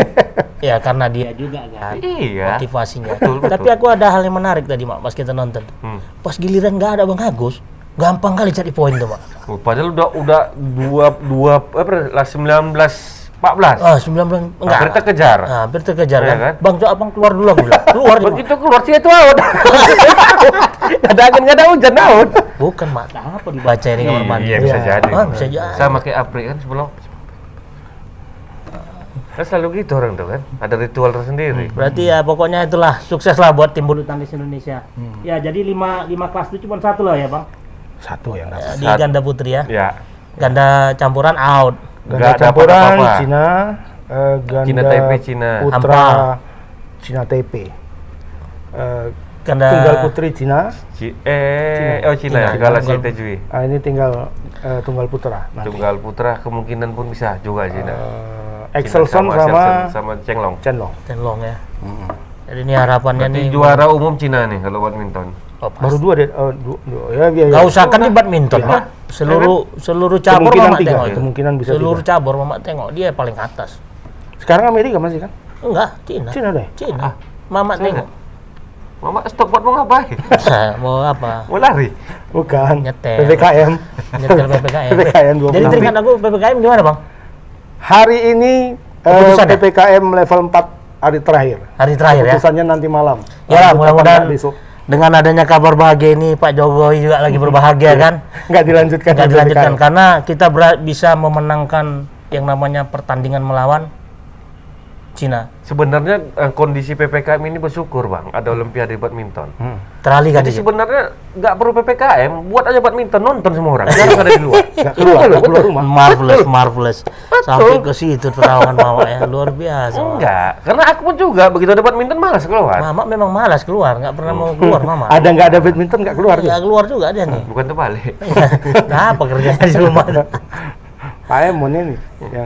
Ya, karena dia juga kan. Iya. Motivasinya. Betul, betul. Tapi aku ada hal yang menarik tadi, Mak, pas kita nonton. Pas giliran nggak ada Bang Agus, gampang kali cari poin tuh, Mak. Oh, padahal udah dua apa lah 19-14. Ah, 19 enggak. Hampir terkejar. Ah, hampir terkejar Iya kan. kan? Bang, coba Abang keluar dulu aku bilang. Keluar dia, Mak. Begitu keluar sih itu out. Ada angin nggak ada hujan out. Bukan, Mak. Apa dibaca ini kamar mandi? Iya bisa Iya. jadi. Ah, bisa jadi. Sama kayak Apri kan sebelum. Kan selalu gitu orang tuh kan. Ada ritual tersendiri. Berarti ya pokoknya itulah sukses lah buat tim bulu tangkis Indonesia. Ya, jadi 5 kelas itu cuma satu lah ya, Bang. Satu yang dapat. Di ganda putri ya. Ya. Ganda campuran out. Ganda Nggak dapat campuran apa-apa. Cina, ganda Cina Taipei, Cina. putra Hampa. Cina Taipei. Ganda Tunggal putri Cina. Cina. Galaxy Tejui. Ini tinggal tunggal putra. Nanti. Tunggal putra kemungkinan pun bisa juga Cina. Excelson Cina sama sama Chenglong. Chenlong. Tenlong ya. Jadi ini harapannya Berarti nih. juara umum Cina nih kalau badminton. Oh, pas. Baru dua deh. Ya, Nggak usah kan di badminton, Iya. Pak. Seluruh cabur Kemungkinan Mama tiga, tengok itu. kemungkinan bisa Seluruh tiga. cabur Mama tengok dia paling atas. Sekarang Amerika masih kan? Enggak, Cina. Cina deh. Cina. Mama Cina. tengok. Mama stop buat mau ngapain? Mau apa? Mau lari? Bukan. Nyetel. PPKM. Nyetel PPKM. PPKM 20. Jadi teringat aku PPKM gimana, Bang? Hari ini Keputusan ya? PPKM level 4 hari terakhir. Hari terakhir ya. Keputusannya nanti malam. Ya, Lanjut mudah-mudahan apa besok. dengan adanya kabar bahagia ini Pak Jokowi juga lagi berbahagia kan? Nggak dilanjutkan. Nggak di dilanjutkan PPKM. karena kita bisa memenangkan yang namanya pertandingan melawan Cina. Sebenarnya kondisi PPKM ini bersyukur bang, ada Olimpiade badminton. Teralih kan Jadi di situ. sebenarnya nggak perlu PPKM, buat aja badminton nonton semua orang. Jarang ada di luar. Nggak keluar, nggak keluar rumah. Marvelous. Sampai ke situ terawangan Mama ya, luar biasa. Mama. Enggak, karena aku pun juga begitu ada badminton malas keluar. Mama memang malas keluar, nggak pernah mau keluar Mama. Ada nggak ada badminton nggak keluar. Nggak keluar juga dia nih. Bukan terbalik. Nah, apa kerjanya di rumah? Pak Emon ini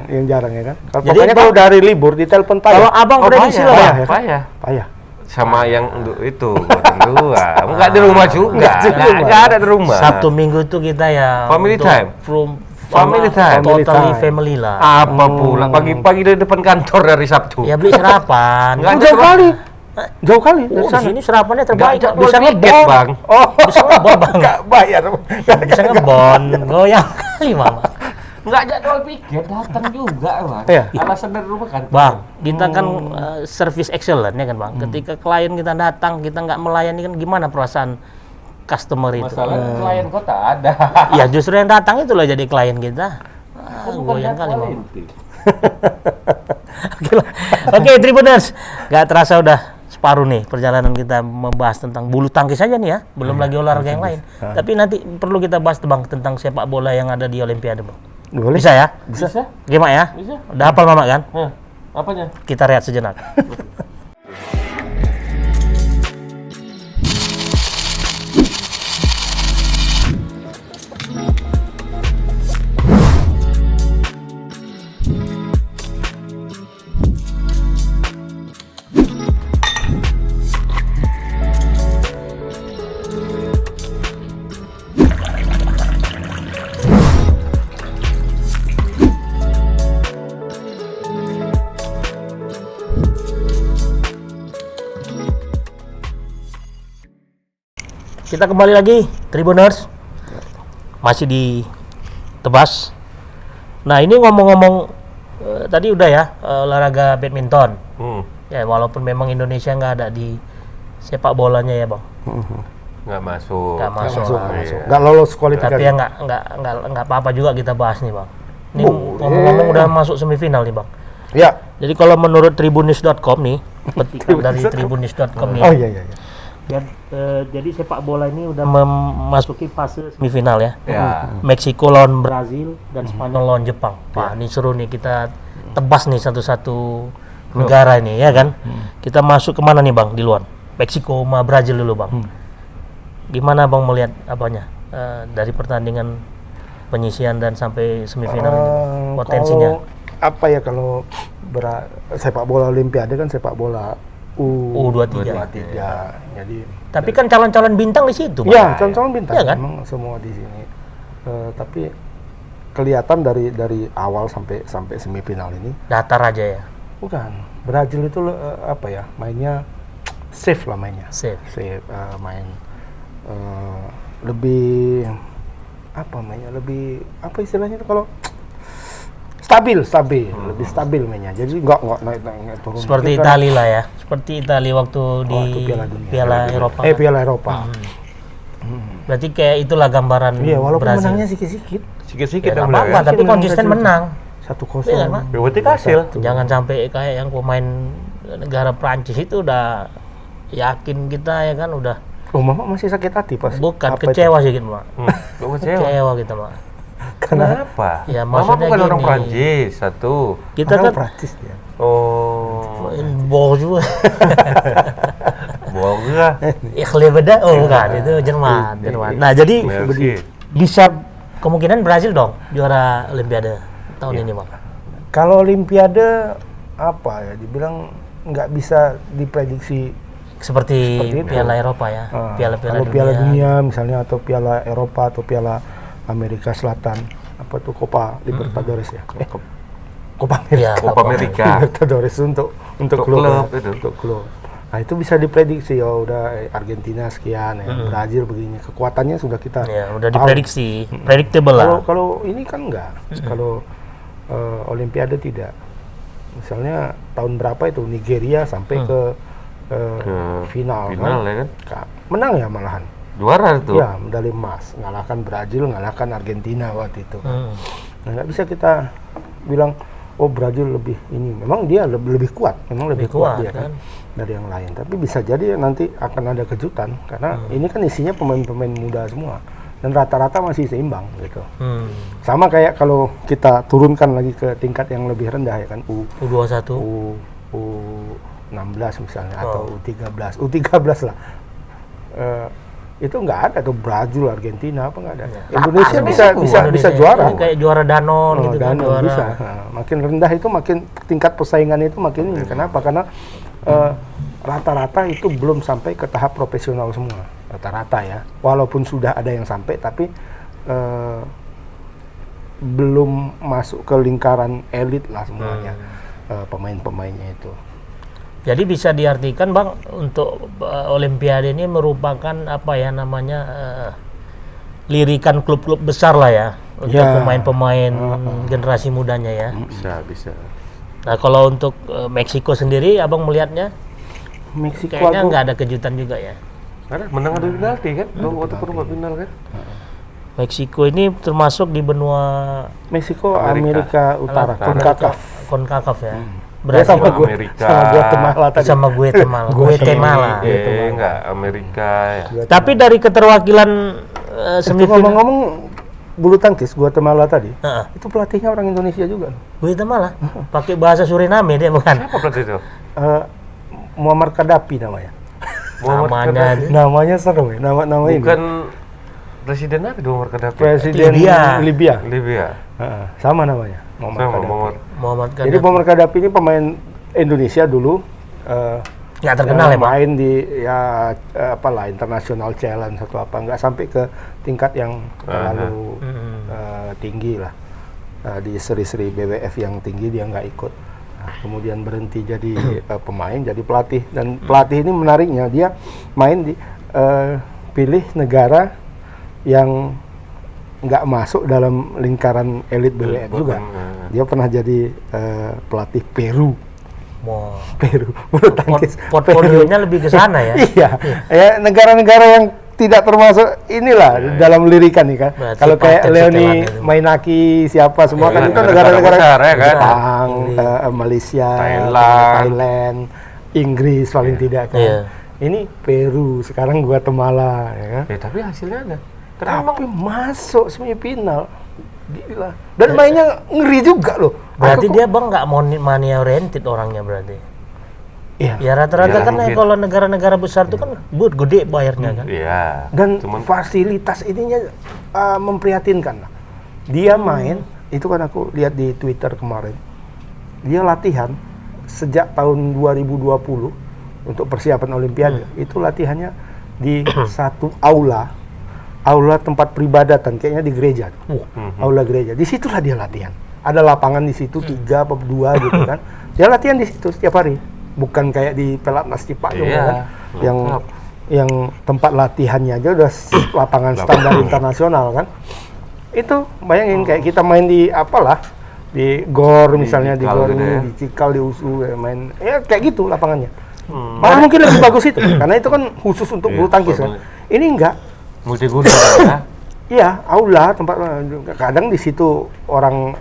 yang jarang ya kan. Jadi, Pokoknya Bang, kalau dari libur ditelepon Kalau payah. abang prediksi lah, payah, Bang. ya kan? Payah. Payah. Sama yang itu, gotong dua. Enggak di rumah juga. Enggak ada di rumah. Sabtu Minggu itu kita ya Family untuk time. Family time. Totally Family time. family lah. Apa pula pagi-pagi dari depan kantor dari Sabtu. Ya beli sarapan. Nggak ada Jauh tempat. kali. Jauh kali dari Oh, di sana. sini sarapannya Nggak terbaik. jadwal Bisa tiket, ngebon. bang. Oh, Bisa ngebon, Bang. nggak bayar. Bisa ngebon. Goyang kali, Mama. Nggak jadwal piket, datang juga bang. Iya. Alasan dari rumah kan. Bang, kita kan service excellent ya kan bang. Ketika klien kita datang, kita nggak melayani kan gimana perasaan customer itu? Masalah klien kota ada. Ya justru yang datang itulah jadi klien kita. Goyang kali bang. Oke lah. Oke, Tribuners, nggak terasa udah separuh nih perjalanan kita membahas tentang bulu tangkis saja nih ya, belum lagi olahraga yang lain. Tapi nanti perlu kita bahas tuh bang tentang sepak bola yang ada di Olimpiade bang. Boleh. Bisa ya? Bisa? Gimana ya? Bisa. Udah hafal mama kan? Hah, apanya? Kita rehat sejenak. Kita kembali lagi, Tribuners. Masih di Tebas. Nah, ini ngomong-ngomong tadi udah ya, olahraga badminton. Ya, walaupun memang Indonesia nggak ada di sepak bolanya ya, Bang. Nggak masuk. Nggak masuk. Nggak lolos kualifikasi. Tapi ya nggak apa-apa juga kita bahas nih, Bang. Ini ngomong-ngomong udah masuk semifinal nih, Bang. Ya. Jadi kalau menurut tribunis.com nih, petikan dari tribunis.com nih. Oh iya. Jadi sepak bola ini udah memasuki fase semifinal ya. Ya. Meksiko lawan Brazil dan Spanyol lawan Jepang. Wah, ini seru nih, kita tebas nih satu-satu negara ini ya kan. Kita masuk kemana nih Bang di luar? Meksiko sama Brazil dulu Bang. Gimana Bang melihat apanya dari pertandingan penyisian dan sampai semifinal ini? Potensinya? Kalau sepak bola Olimpiade kan sepak bola U23. Jadi Tapi kan calon-calon bintang di situ, Bang. ya calon-calon bintang Iya kan? memang semua di sini. Tapi kelihatan dari awal sampai semifinal ini Datar aja ya. bukan Brazil itu mainnya safe lah mainnya. Safe. Main lebih lebih istilahnya itu kalau stabil lebih stabil mainnya, jadi nggak naik turun. Seperti Kita- Italia lah ya. Seperti Italia waktu di itu Piala Dunia. Piala Eropa. Piala Eropa. Berarti kayak itulah gambaran Iya, walaupun Brazil. menangnya sikit-sikit. Sikit-sikit Ya, dah nggak menang apa-apa, ya. tapi konsisten menang. 1-0. Iya kan, Pak? Berarti hasil. Jangan sampai kayak yang pemain negara Prancis itu udah yakin kita ya kan udah Oh, Mama masih sakit hati pas. bukan apa itu? kecewa sih gitu, Mak. Kok kecewa? Kecewa kita, Mak. Kenapa? Ya, Mama maksudnya bukan orang gini. Prancis, satu. Kita Orang kan Prancis dia. Oh, bohong juga. bohong lah. Ikhlas beda. Oh, bukan, itu Jerman. Nah, jadi Merci. bisa kemungkinan Brazil dong juara Olimpiade tahun ini, Bang. Kalau Olimpiade dibilang nggak bisa diprediksi. Seperti Seperti itu. Piala Eropa ya, Piala-Piala Kalau Piala Dunia misalnya, atau Piala Eropa atau Piala Amerika Selatan, Copa Libertadores ya. Copa Iya, Amerika. Copa Amerika. Libertadores untuk klub klub itu. untuk klub. Nah, itu bisa diprediksi udah Argentina sekian ya, Brazil begini. Kekuatannya sudah kita Ya, udah tahu. diprediksi, predictable lah. Kalau ini kan enggak. Kalau Olimpiade tidak. Misalnya tahun berapa itu Nigeria sampai ke final Final ya kan? Menang ya malahan. Juara itu. Ya, medali emas, ngalahkan Brazil, ngalahkan Argentina waktu itu. Nah, nggak bisa kita bilang Brazil lebih ini. Memang dia lebih kuat, memang lebih kuat dia kan dari yang lain. Tapi bisa jadi nanti akan ada kejutan karena ini kan isinya pemain-pemain muda semua dan rata-rata masih seimbang gitu. Sama kayak kalau kita turunkan lagi ke tingkat yang lebih rendah ya kan, U21. U16 misalnya atau U13 lah. Itu nggak ada tuh Brazil, Argentina apa nggak ada. Indonesia bisa juara. Ini kayak juara Danon gitu kan, Danon juara. bisa. Nah, makin rendah itu makin tingkat persaingan itu makin ini. Kenapa? Karena rata-rata itu belum sampai ke tahap profesional semua. Rata-rata ya. Walaupun sudah ada yang sampai, tapi belum masuk ke lingkaran elit lah semuanya pemain-pemainnya itu. Jadi bisa diartikan Bang, untuk Olimpiade ini merupakan apa ya namanya lirikan klub-klub besar lah ya untuk Ya. pemain-pemain generasi mudanya ya. Bisa. Nah kalau untuk Meksiko sendiri, abang melihatnya Meksiko kayaknya aku nggak ada kejutan juga ya. Karena menang adu penalti kan, waktu perempat final kan. Meksiko ini termasuk di benua Meksiko Amerika. Amerika Utara, Utara. CONCACAF. CONCACAF ya. Dia sama gue, Amerika. sama Guatemala tadi. Sama Guatemala. Enggak, Amerika ya. Tapi dari keterwakilan Itu semifinal ngomong-ngomong bulu tangkis Guatemala tadi, Heeh. itu pelatihnya orang Indonesia juga. Guatemala pakai bahasa Suriname dia bukan. Apa pelatih itu? Muammar Gaddafi namanya. Namanya Namanya seru ya, nama ini. Bukan presiden apa itu Muammar Gaddafi? Presiden Libya. Libya. Sama namanya, Muammar Sama Gaddafi. Muhammad Jadi Gaddafi. Muammar Gaddafi ini pemain Indonesia dulu. Nggak terkenal ya, Bang? main di apalah international challenge atau apa, nggak sampai ke tingkat yang terlalu tinggi lah. Di seri-seri BWF yang tinggi dia nggak ikut. Nah, kemudian berhenti jadi pemain, jadi pelatih. Dan pelatih ini menariknya, dia main di pilih negara yang nggak masuk dalam lingkaran elit BWF juga. Dia pernah jadi pelatih Peru. Bulu tangkis. Portfolionya lebih ke sana ya. Iya, ya negara-negara yang tidak termasuk inilah dalam lirikan nih kan. Berarti Kalau kayak paten Leoni setelan itu. Mainaki siapa semua kan Iya, itu negara negara-negara besar ya kan. Jepang, Malaysia, Thailand, Inggris paling tidak kan. Iya. Ini Peru, sekarang Guatemala ya kan. Ya tapi hasilnya ada. Karena Tapi masuk semifinal. Gila. Dan mainnya ngeri juga loh. Berarti Aku dia bang nggak money oriented orangnya berarti. Iya. Ya rata-rata Ya, kan mungkin. kalau negara-negara besar itu kan gede bayarnya kan. Iya. Dan Cuman fasilitas ininya memprihatinkan lah. Dia main, itu kan aku lihat di Twitter kemarin. Dia latihan sejak tahun 2020 untuk persiapan Olimpiade. Itu latihannya di satu aula tempat peribadatan, kayaknya di gereja. Aula gereja. Disitulah dia latihan. Ada lapangan di situ 3 atau 2 gitu kan. Dia latihan di situ setiap hari. Bukan kayak di Pelatnas Cipayung Iya, kan, lengkap. yang tempat latihannya aja udah lapangan standar internasional kan. Itu bayangin kayak kita main di apalah, di GOR misalnya, di Cikal GOR gitu ini, ya. di Cikal, di USU main ya kayak gitu lapangannya. Malah mungkin lebih bagus itu karena itu kan khusus untuk Iya, bulu tangkis kan. Ini enggak. multiguna ya. Iya, aula tempat kadang di situ orang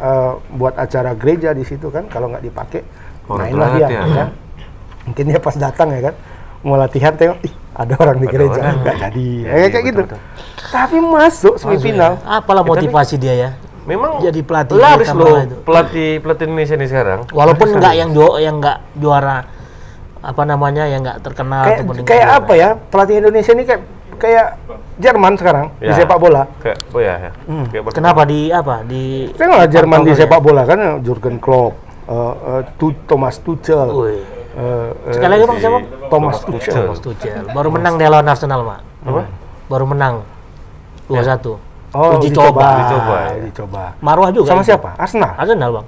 buat acara gereja di situ kan, kalau nggak dipakai Orang mainlah dia latihan. ya. Mungkin dia pas datang ya kan, mau latihan tengok, ih ada orang di gereja, orang. nggak jadi. Jadi, Kayak gitu. betul-betul. Tapi masuk semifinal. Apalah motivasi dia ya? Memang Jadi pelatih laris Guatemala loh itu. pelatih Indonesia nih sekarang. Walaupun nggak yang nggak juara apa namanya, yang nggak terkenal ataupun yang Kayak juara. apa ya, pelatih Indonesia ini kayak Jerman sekarang di Ya. sepak bola. Kayak ya. Kayak Kenapa di apa di Tengoklah Jerman di pantauan sepak bola kan, Jurgen Klopp, Thomas Tuchel. Wih. Sekali lagi bang siapa? Thomas Tuchel. Thomas Tuchel. Baru menang dia lawan Arsenal, Mak. Apa? Baru menang 2-1. Oh, Uji dicoba. coba. Dicoba. Marwah juga. Sama itu. siapa? Arsenal. Arsenal, Bang.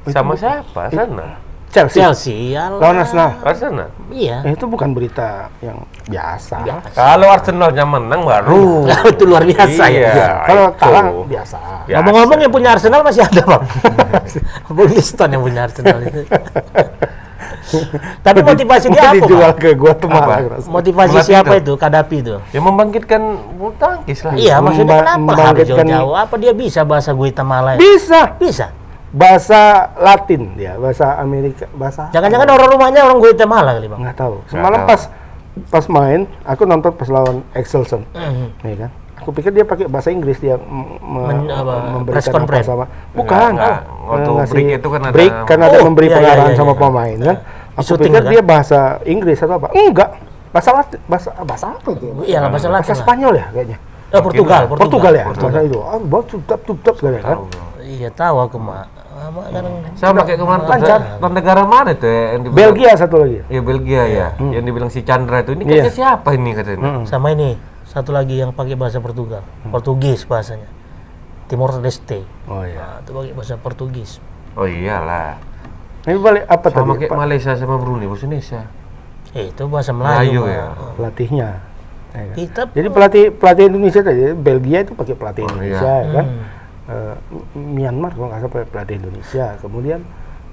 Sama siapa? Sana. Chelsea. Chelsea. Lawan Arsenal. Arsenal. Iya. Itu bukan berita yang biasa. Kalau Arsenalnya menang baru. Itu luar biasa Iya. ya. Kalau itu. kalah biasa. Biasa. Ngomong-ngomong yang punya Arsenal masih ada, Bang. Bung Liston yang punya Arsenal itu. Tapi motivasi dia Mau apa, dijual Bang? ke Guatemala. Apa? Motivasi Melatih siapa itu? itu? Kadapi itu. Ya membangkitkan bulu tangkis lah. Iya, maksudnya kenapa harus membangkitkan- jauh-jauh? Apa dia bisa bahasa Guatemala? Bisa. Bisa. Bahasa Latin dia, bahasa Amerika, bahasa. Jangan-jangan orang rumahnya orang Guatemala kali, Bang. Nggak tahu. Semalam tahu. pas main, aku nonton pas lawan Excelsior. Mhm. Nih kan. Aku pikir dia pakai bahasa Inggris, dia press memberikan apa conference? sama. Bukan. Enggak. Waktu Ngasih break itu kan ada- break kan ada Oh, memberi iya, pengarahan iya, sama iya. pemain kan. Di Aku syuting pikir kan? dia bahasa Inggris atau apa? Enggak. Bahasa Latin, bahasa apa itu? Iya lah, bahasa Latin Bahasa lah. Spanyol ya kayaknya. Portugal. Portugal ya, bahasa itu. Ah, bawa tutap kan. Iya, tahu aku, Mak. Mak kadang Sama kayak kemarin Lancar. tuh negara mana tuh yang dibilang? Belgia satu lagi. Ya Belgia ya. Yang dibilang si Chandra itu ini kayaknya siapa ini katanya? sama ini satu lagi yang pakai bahasa Portugal, Portugis bahasanya, Timor Leste. Oh iya. Nah, itu pakai bahasa Portugis. Oh iyalah. Ini balik apa Sama tadi? kayak Malaysia sama Brunei, bahasa Indonesia. Itu bahasa Melayu. Melayu Mak. ya. Pelatihnya. Kita Jadi pelatih Indonesia tadi, Belgia itu pakai pelatih Indonesia, ya kan? Myanmar kalau nggak salah pakai pelatih Indonesia, kemudian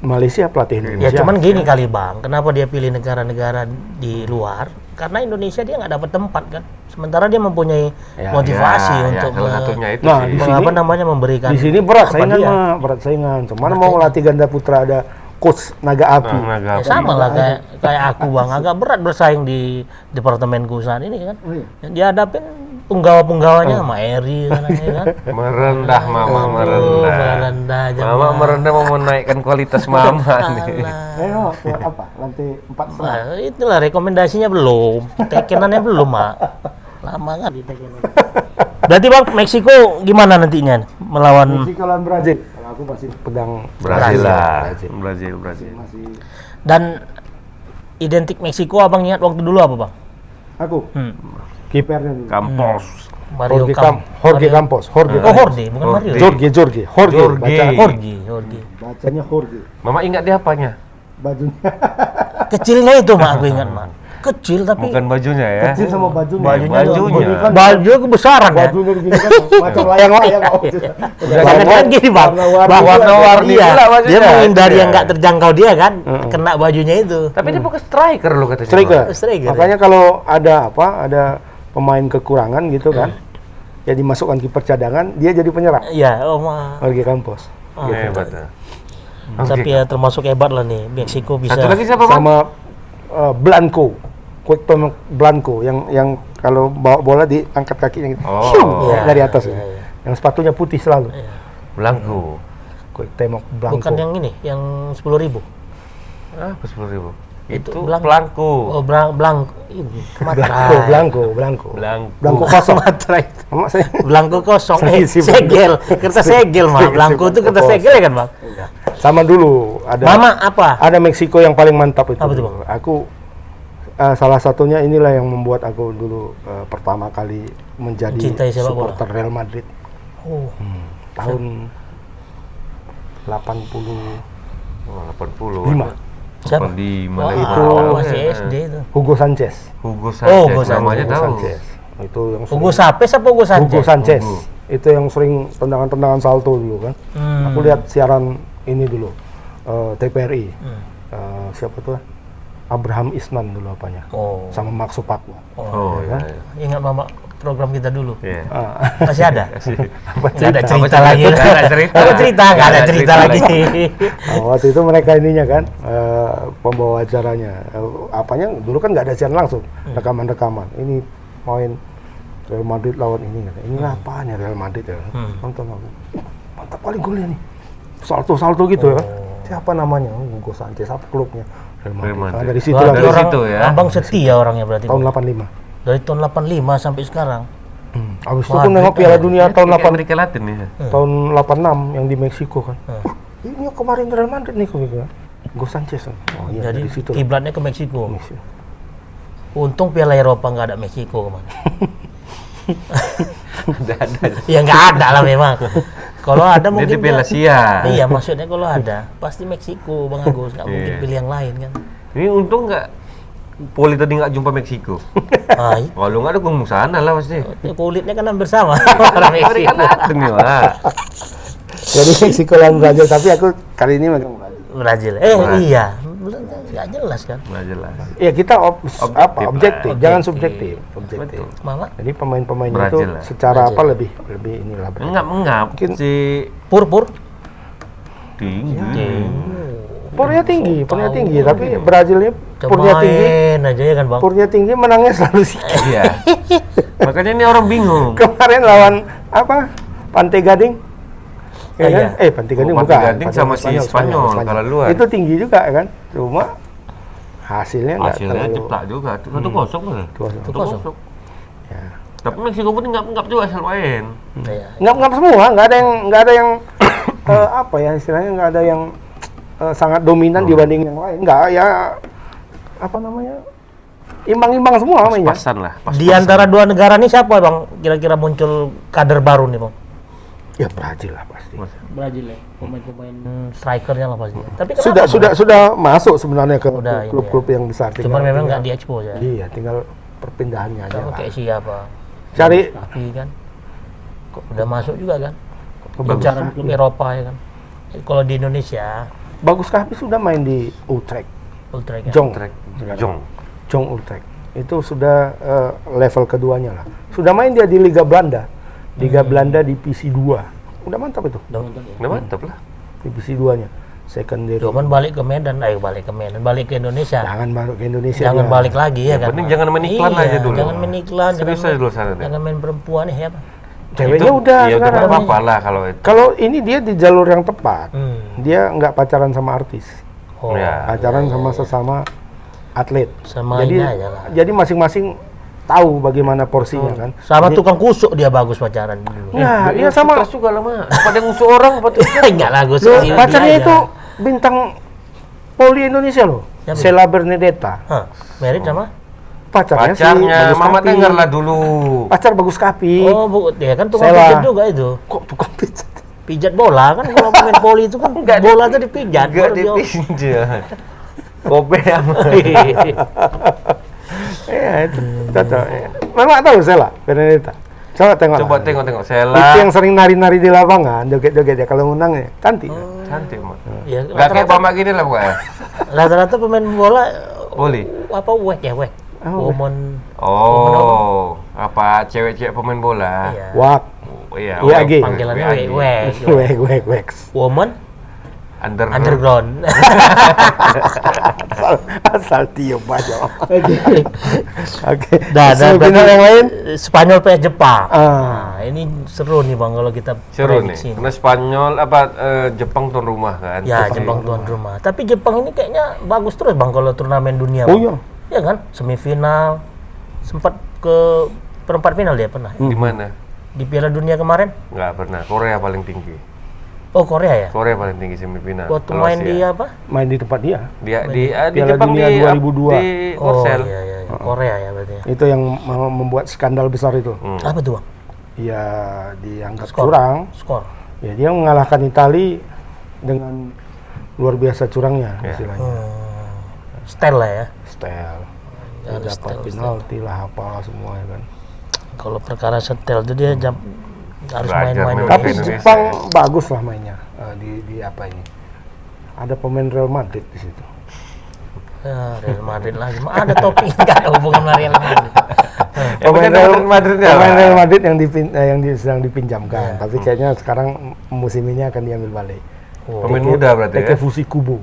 Malaysia pelatih ya Indonesia. cuman gini kali Bang, kenapa dia pilih negara-negara di luar? Karena Indonesia dia nggak dapat tempat kan, sementara dia mempunyai motivasi untuk salah satunya itu Nah, sih. di sini- apa namanya memberikan. Di sini berat apa saingan dia. mah, berat saingan. Cuman mau melatih ganda putra ada coach Naga Api. Ya, sama lah kayak aku Bang, agak berat bersaing di departemenku saat ini kan. Yang dihadapin penggawa-penggawanya sama Eri kan, kan. Merendah mama merendah. Merendah aja. Mama merendah mau menaikkan kualitas mama nih. Ayo, ke apa? Lantai 4 Nah, itulah rekomendasinya belum, tekenannya belum, Mak. Lama kan di tekenan. Berarti Bang, Meksiko gimana nantinya melawan Meksiko lawan Brazil. Kalau aku masih pegang Brazil lah. Brazil. Brazil. Masih dan identik Meksiko Abang ingat waktu dulu apa, Bang? aku kipernya dulu. Campos. Mario Jorge Campos. Jorge. Oh, Jorge, bukan Mario. Jorge. Baca Jorge. bacanya Jorge. Mama ingat dia apanya? Bajunya Kecilnya itu, Mak, aku ingat, Mak. Kecil tapi Bukan bajunya ya. kecil sama bajunya. Bajunya. baju kebesaran ya. Bajunya begini kan macam layang-layang. Jangan kan gini Bang, Warna-warni iya, pula bajunya. dia menghindari Iya. yang nggak terjangkau dia kan, kena bajunya itu. Tapi dia bukan striker lo katanya. Striker. Makanya kalau ada pemain kekurangan gitu kan, ya dimasukkan kiper cadangan, dia jadi penyerang. Iya, Jorge Campos. Hebat. ya. tapi ya termasuk hebat lah nih, Meksiko bisa. Satu lagi siapa, Bang? Sama Blanco. Cuauhtémoc Blanco yang kalau bawa bola diangkat kakinya gitu. Oh. Dari atas. Yang sepatunya putih selalu. Blanco. Cuauhtémoc Blanco. Bukan yang ini, yang 10.000. Ah, 10.000. Itu Itu Blanco. Blanco. Oh, Blanco. Blanco kosong. Sama saya. Blanco kosong, Isi segel, kertas segel mah. Blanco itu kertas segel ya kan, Bang? Sama dulu ada Mama apa? ada Meksiko yang paling mantap itu. Apa itu, Bang? Aku salah satunya inilah yang membuat aku dulu pertama kali menjadi Mencintai sepak bola. supporter Real Madrid Oh, tahun 85. Oh, 80. siapa? 85. Wah, itu masih SD itu. Hugo Sanchez. Hugo Oh, Sanchez. Hugo Sanchez. Namanya tahu. Sanchez. Itu yang Hugo Sapes apa Hugo Sanchez? Hugo Sanchez. Hugo. Itu yang sering tendangan-tendangan salto dulu kan. Aku lihat siaran ini dulu TPRI. Siapa tuh? Abraham Isnan dulu apanya. Oh. Sama Mark Supakwa. Oh, Ya kan? iya. Ingat Mama program kita dulu. Iya. Masih ada? Apa Nggak ada cerita? cerita lagi. Nggak ada cerita. Nggak ada cerita, nggak ada cerita lagi. Waktu itu mereka ininya kan pembawa acaranya apanya dulu kan nggak ada siaran langsung, rekaman-rekaman. Ini main Real Madrid lawan ini kan. Ini apaan ya Real Madrid ya? Nonton aku. Mantap kali golnya nih. Salto-salto gitu ya kan. Siapa namanya? Hugo Sanchez, apa klubnya? Real Madrid. Real Madrid. Nah, dari situ Wah, lah dari orang, situ ya. Abang setia orangnya berarti. tahun Bang. 85. Dari tahun 85 sampai sekarang. Abis itu aku nengok Piala Dunia tahun Kayak 8 Amerika Latin nih. tahun 86 yang di Meksiko kan. Ini yang kemarin Real Madrid nih kok gitu kan. Hugo Sanchez. Oh iya Jadi dari situ. kiblatnya ke Meksiko. Meksiko. Untung Piala Eropa nggak ada Meksiko kemarin. Ada. Ya nggak ada lah memang. Kalau ada Dia mungkin di Piala Asia. Iya, maksudnya kalau ada pasti Meksiko, Bang Agus. Nggak mungkin Iya. pilih yang lain kan. Ini untung nggak Poli tadi nggak jumpa Meksiko. Ah, Kalau nggak ada gua sana lah pasti. kulitnya kan hampir sama. Orang Amerika Meksiko. Latin nih, Pak. Jadi Meksiko lawan Brazil, tapi aku kali ini megang Brazil. Brazil. Iya. Nggak jelas kan. Nggak jelas. Ya kita objektif, Objektif. jangan subjektif. Objektif. Betul. Mama, Jadi pemain-pemainnya itu Brazil lah. secara Brazil. apa lebih inilah. Mengap Mungkin- si pur. tinggi. Purnya tinggi, tapi Brazilnya Coba purnya tinggi, main aja ya kan, Bang. purnya tinggi menangnya selalu sih. Iya. Makanya ini orang bingung. Kemarin lawan apa? Pantai Gading. Ya Iya. kan? Pantai Gading Oh, bukan. Pantai Gading sama si Spanyol, Spanyol, kalau luar. Itu tinggi juga kan. Cuma hasilnya nggak Hasilnya terlalu. ceplak juga. 1-0 kan? 2-0. 1-0. Ya. Tapi Meksiko pun nggak juga asal main. Iya. Nggak semua, nggak ada yang apa ya istilahnya nggak ada yang sangat dominan dibanding yang lain. Nggak ya apa namanya imbang-imbang semua mainnya. Pas-pasan lah. Di antara dua negara ini siapa, Bang? Kira-kira muncul kader baru nih, Bang? Ya Brazil lah pasti. Brazil ya, pemain-pemain strikernya lah pasti. Tapi kenapa, Sudah masuk sebenarnya ke Udah, ini klub-klub yang besar. Cuman memang nggak diekspos ya. Iya, tinggal perpindahannya aja Sama lah. kayak siapa? Cari Tapi kan udah masuk juga kan. Bagus Incaran Kahfi. klub Eropa ya kan. Kalau di Indonesia, Bagus Kahfi sudah main di Utrecht, Utrecht ya. Jong, Trek sekarang. Jong. Jong Utrecht. Itu sudah level keduanya lah. Sudah main dia di Liga Belanda, Liga Belanda divisi 2. Udah mantap itu, Nah, mantap lah. divisi 2-nya. Secondary. Cuman balik ke Medan, balik ke Indonesia. Jangan balik ke Indonesia. Jangan dia. balik lagi ya kan. penting jangan main iklan Iya, aja dulu. Jangan main iklan, Serius jangan aja dulu sana deh. jangan main perempuan ya. Ceweknya Itu- udah ya udah sekarang. nggak apa-apa lah kalau itu. Kalau ini dia di jalur yang tepat. Hmm. Dia nggak pacaran sama artis. Oh, Ya. Pacaran sama sesama atlet. sama jadi ini aja lah. jadi masing-masing tahu bagaimana porsinya kan. Sama Jadi- tukang kusuk dia bagus pacaran dulu. Nah, dia Ya, sama suka lah mah. Pada ngusuh orang apa tuh? Enggak lah, gue loh, pacarnya itu bintang Poli Indonesia loh. Siapa? Sheila Bernadetta. Hah, married sama? Pacarnya, si Pacarnya Bagus Mama Kapi. dengar lah dulu. Pacar Bagus Kapi. Oh, dia kan tukang Sheila. pijat juga itu. Kok tukang pijat? Pijat bola kan kalau pemain poli itu kan bola tuh dipijat. Enggak baru dia- dipinjat. Kope sama. Iya itu. Cocok. Ya. Memang tahu Sheila Bernadetta. Coba tengok. Coba lah. tengok Itu Sheila. yang sering nari-nari di lapangan, joget-joget ya kalau menang ya. Cantik. Cantik mah. Ya, Enggak kayak rata-rata, Mama gini lah pokoknya. rata-rata pemain bola Poli. apa wek ya wek. Oh, Woman. Oh, apa cewek-cewek pemain bola? Iya. Wak. Oh, iya. Iya, wek, Agi. Panggilannya wek, wek. Wek. Woman Underground. underground. Asal tiup aja. Oke. Oke. Dan Semifinal yang lain? Spanyol PS Jepang. Ah. Nah, ini seru nih Bang kalau kita Seru nih. prediksi. Karena Spanyol Jepang tuan rumah kan. Ya, Jepang tuan rumah. Tapi Jepang ini kayaknya bagus terus Bang kalau turnamen dunia. Oh Bang. iya. Ya kan? Semifinal. Sempat ke perempat final dia pernah. Di mana? Di Piala Dunia kemarin. Nggak pernah. Korea paling tinggi. Oh, Korea ya? Korea paling tinggi semifinal. Waktu Kalau main Asia. di apa? Main di tempat dia. di di Piala Jepang Dunia di 2002. di Oh, Korsel. iya. Korea ya berarti ya. Itu yang membuat skandal besar itu. Apa tuh Bang? Ya dianggap Skor. curang. Skor. Ya dia mengalahkan Itali dengan luar biasa curangnya istilahnya. Style lah ya. Style. Dia Harus dapat style, penalti lah apa semua ya kan. Kalau perkara setel itu dia harus Belajar main-main memang dulu. Tapi Indonesia Jepang ya. bagus lah mainnya di apa ini. Ada pemain Real Madrid di situ. Ya, Real Madrid lagi. Ada topik nggak ada hubungan sama Real Madrid. Pemain Madridnya pemain lah. Real Madrid yang sedang dipinjamkan. Tapi kayaknya sekarang musim ini akan diambil balik. Pemain muda berarti ya. Takefushi Kubo.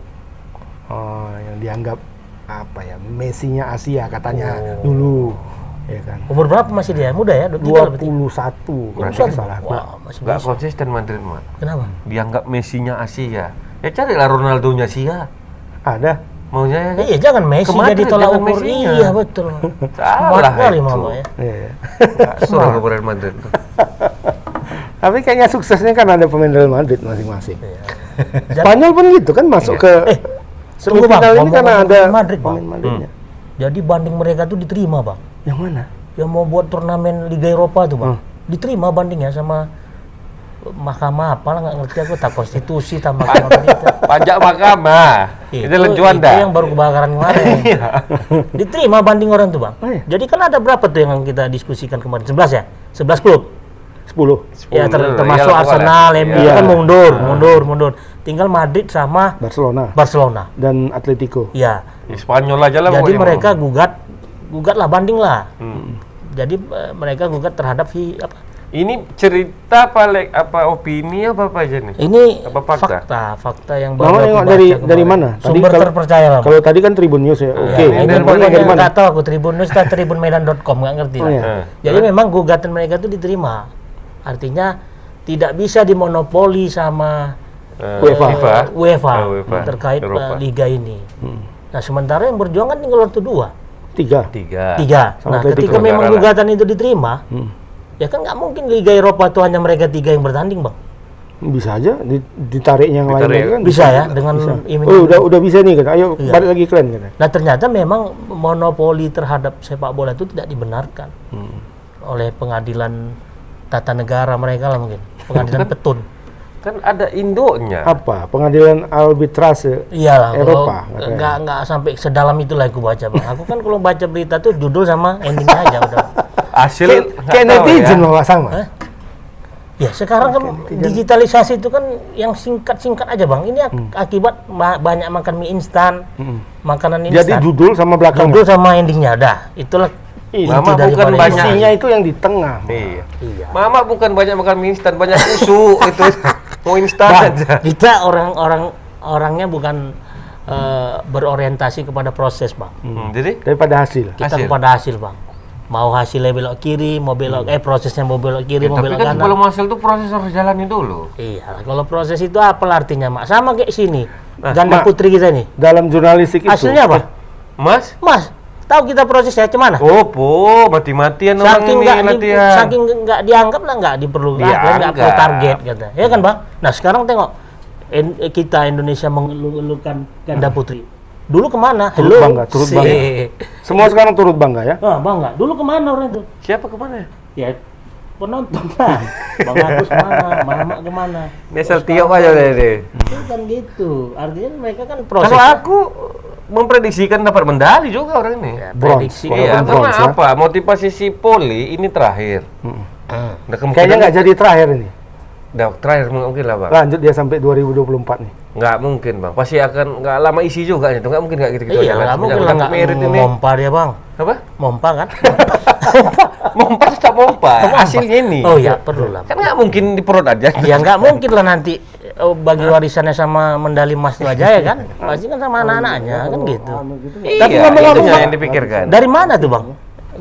Yang dianggap apa ya, Messi-nya Asia katanya dulu. Ya kan. Umur berapa masih dia? Muda ya? 23 berarti. 21 kalau Berarti nggak salah. Wah, masih Nggak bisa. konsisten Madrid mah. Kenapa? Dianggap Messi-nya Asia. Ya carilah Ronaldo-nya Asia. Ada. Maunya ya kan? Iya, jangan Messi Ke Madrid, jadi tolak jangan ukur. Messi-nya. Iya, betul. Salah Smart kali itu. Mama ya. Iya. Suruh ke Real Madrid. Tapi kayaknya suksesnya kan ada pemain Real Madrid masing-masing. Iya. Spanyol pun gitu kan masuk ke tunggu, Bang. semifinal ini Ngomong-ngomong karena ada pemain Madrid, Bang. pemain Madridnya. Jadi banding mereka tuh diterima, Bang. Yang mana? Yang mau buat turnamen Liga Eropa tuh, Bang. Diterima bandingnya sama mahkamah apalah nggak ngerti aku, tak konstitusi tak mahkamah berita. Pajak mahkamah. Itu lencuan itu dah. yang baru kebakaran kemarin. Diterima banding orang tuh, Bang. Oh, iya. Jadi kan ada berapa tuh yang kita diskusikan kemarin? 11 ya? 11 klub. 10 Ya termasuk Iyalah, Arsenal, pokoknya. MU Iya. kan mundur. Tinggal Madrid sama Barcelona Barcelona. dan Atletico. Ya. Ya, Spanyol aja lah. Jadi pokoknya. mereka gugat lah, banding lah. Hmm. Jadi mereka gugat terhadap Ini cerita apa opini apa aja nih? ini Apa fakta? fakta yang Mama baru aku nengok baca dari kemarin. mana? Tadi Sumber kalau- terpercaya lah. Kalau tadi kan Tribun News ya. Oke. Ya, ini dari mana, pokoknya dari mana? nggak tahu aku Tribun News atau tribunmedan.com nggak ngerti Oh, lah. iya. Jadi memang gugatan mereka itu diterima. Artinya tidak bisa dimonopoli sama UEFA. UEFA terkait Eropa. liga ini. Nah sementara yang berjuang kan tinggal waktu 3. tiga. Sama Nah Atletico. ketika memang Negara lah. gugatan itu diterima, ya kan nggak mungkin Liga Eropa itu hanya mereka 3 yang bertanding, Bang. Bisa aja ditariknya yang lain Ditarik. lagi kan. Bisa ya dengan Bisa. iming. Oh, udah bisa nih kan. Ayo Iya. balik lagi kalian kan. Nah ternyata memang monopoli terhadap sepak bola itu tidak dibenarkan oleh pengadilan tata negara mereka lah mungkin, pengadilan petun. Kan ada induknya. Apa? Pengadilan arbitrase Iyalah, Eropa. kalau katanya. nggak sampai sedalam itulah aku baca bang. Aku kan kalau baca berita tuh judul sama endingnya aja udah. Hasil Kayak nggak tahu netizen ya. loh Pak sama. Hah? Ya sekarang kan digitalisasi itu kan yang singkat-singkat aja bang. Ini akibat banyak makan mie instan, makanan Jadi instan. judul sama belakang. Judul sama endingnya dah. Itulah Mama inti bukan daripada banyak. ini. Isinya itu yang di tengah. Iya. Iya. Mama bukan banyak makan mie instan, banyak susu itu. Mau instan Bang, aja. kita orangnya bukan berorientasi kepada proses bang. Jadi Daripada hasil. Kita Hasil. kepada hasil bang. Mau hasilnya belok kiri, mau belok prosesnya mau belok kiri, mau tapi belok kan kanan. sebelum hasil tuh proses harus jalani dulu. Iya, kalau proses itu apa artinya mak? Sama kayak sini. Ganda Mak. putri kita nih. Dalam jurnalistik itu. Hasilnya apa? Mas? Mas, tahu kita prosesnya gimana? Oh, mati-matian orang Saking ini nggak latihan. saking nggak dianggap lah, nggak diperlukan, nggak perlu Dianggap. target kata. Ya kan bang? Nah sekarang tengok kita Indonesia mengeluh-elukan ganda putri. Dulu kemana? Turut bangga, turut bangga. Semua sekarang turut bangga ya. Ah, bangga. Dulu kemana orang itu? Siapa kemana? Ya penonton kan. Bang Agus kemana? Mama kemana? Misal tiap aja deh. Itu kan gitu. Artinya mereka kan proses. Kalau aku memprediksikan dapat medali juga orang ini. Ya, Bronze, prediksi. walaupun Iya, karena bronze, ya. apa? Motivasi si Poli ini terakhir. Nah, Kayaknya nggak jadi terakhir ini. terakhir mungkin lah bang. Lanjut dia sampai 2024 nih. Nggak mungkin bang. Pasti akan nggak lama isi juga itu. Nggak mungkin nggak gitu-gitu Iya, nggak mungkin lah nggak merit ini. mompa dia bang. Apa? Mompa kan? Mompa tetap mompa. Hasilnya ini. Oh ya perlu lah. Kan nggak mungkin di perut aja. Ya nggak mungkin lah nanti bagi warisannya sama medali emas itu aja ya kan? Pasti kan sama anak-anaknya kan gitu. Iya, Tapi ngomong-ngomong, itunya Bang, yang dipikirkan. Dari mana tuh bang?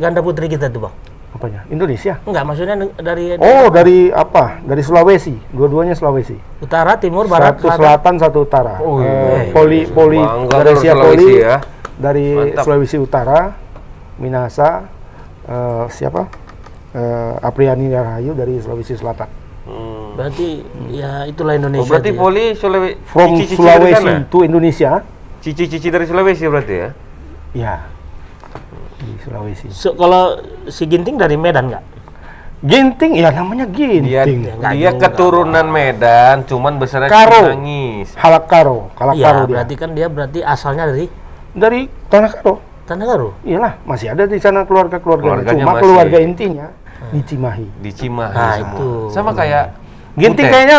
Ganda putri kita tuh bang? Apanya? Indonesia. Enggak, maksudnya dari Oh, dari apa? Dari Sulawesi. Dua-duanya Sulawesi. utara, timur, barat, Satu selatan, satu utara. Oh, iya. Poli Bangga dari kalau Poli Sulawesi ya. dari Mantap. Sulawesi Utara, Minahasa, siapa? Apriani Rahayu dari Sulawesi Selatan. Berarti ya itulah Indonesia. Oh, berarti tuh ya. Poli Sulawesi. From cici-cici dari Sulawesi sana? to Indonesia. Cici-cici dari Sulawesi berarti ya? Ya. Di Sulawesi. So, kalau si Ginting dari Medan nggak? Ginting, ya namanya Dia Ginting. Nggak dia juga, keturunan Medan, cuman besarnya Karo. Cimanggis. Halakaro Iya, dia. berarti kan dia berarti asalnya Dari Tanah Karo. Tanah Karo. Iyalah, masih ada di sana keluarga-keluarganya. Keluarganya Cuma masih. keluarga intinya di Cimahi. Di Cimahi Nah, semua. itu. Sama kayak Ginting Butet. kayaknya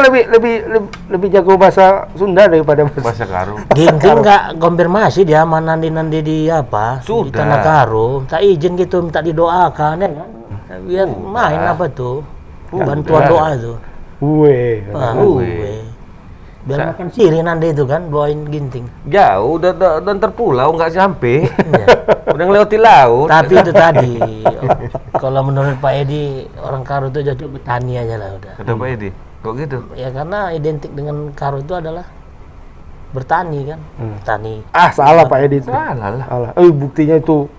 lebih jago bahasa Sunda daripada bahasa Karo. Ginting nggak konfirmasi dia mana nanti di apa? Di Sudah. Tanah Karo. Minta izin gitu, minta didoakan ya kan? Biar main apa tuh? Bantuan Sudah. doa itu. Uwe. Ah, Uwe. Biar makan sirih nanti itu kan, doain Ginting. Jauh dan terpulau nggak sampai. Iya. Udah ngelewati laut. Tapi itu tadi, kalau menurut Pak Edi, orang Karo itu cocok bertani aja lah udah. Kata Pak Edi, kok gitu? Ya karena identik dengan Karo itu adalah bertani kan, tani. Ah, salah Pak Edi itu. Salah lah. Salah. Buktinya itu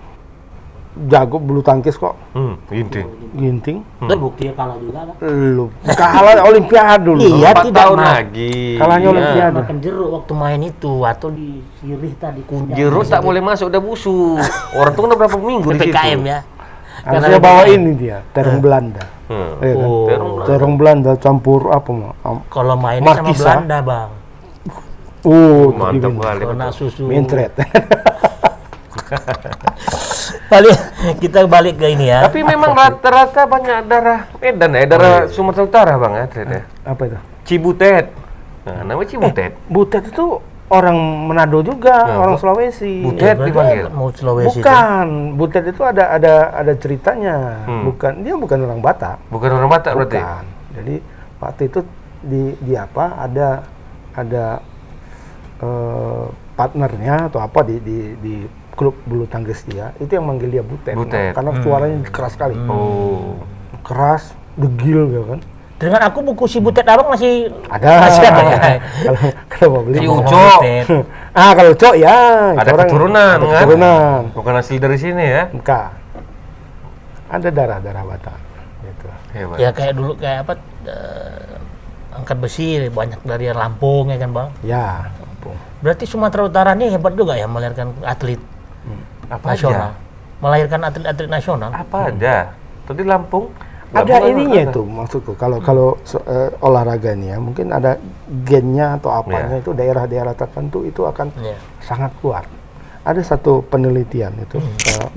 jago bulu tangkis kok. Ginting. Ginting. Dan buktinya kalah juga kan. Lu kalah Olimpiade dulu. Iya, 4 tidak tahun mah. lagi. Kalahnya Iya. Olimpiade. Makan jeruk waktu main itu atau di sirih tadi kunyah. Jeruk tak boleh masuk, udah busuk. Orang tuh udah berapa minggu di situ. PPKM ya. Harusnya bawa ini dia, terong Belanda. Iya kan? Oh. Terong Belanda campur apa mah? Kalau mainnya sama Markisa. Belanda bang. Mantap kali. Kalau nak susu. Mentret. Balik, kita balik ke ini ya. Tapi memang rata-rata banyak darah Medan ya, darah Sumatera Utara bang atlet ya. Apa itu? Cibutet. Nah, namanya Cibutet. Butet itu orang Manado juga, orang Sulawesi. Butet berarti dipanggil. Mau Sulawesi. Bukan, Butet itu ada ceritanya. Dia bukan orang Batak. Bukan orang Batak berarti. Bukan. Jadi waktu itu di apa ada partnernya atau apa di klub bulu tangkis dia itu yang manggil dia Butet. Butet. Karena suaranya keras sekali. Oh. Keras, degil ya kan. Dengan aku buku si Butet Abang masih Ada. Masih ada ya? Kalau mau beli. Si Ngomong Uco. Butet. Kalau Uco ya. Ada itu orang- keturunan ada kan? Keturunan. Bukan asli dari sini ya. Bukan. Ada darah Batak. Gitu. Hebat. Ya kayak dulu kayak apa angkat besi banyak dari Lampung ya kan bang. Ya. Berarti Sumatera Utara ini hebat juga ya melahirkan atlet Apa nasional. aja? Melahirkan atlet-atlet nasional. Apa ada? Tadi Lampung ada ininya itu maksudku. Kalau olahraga nih ya, mungkin ada gennya atau apanya itu daerah-daerah tertentu itu akan sangat kuat. Ada satu penelitian itu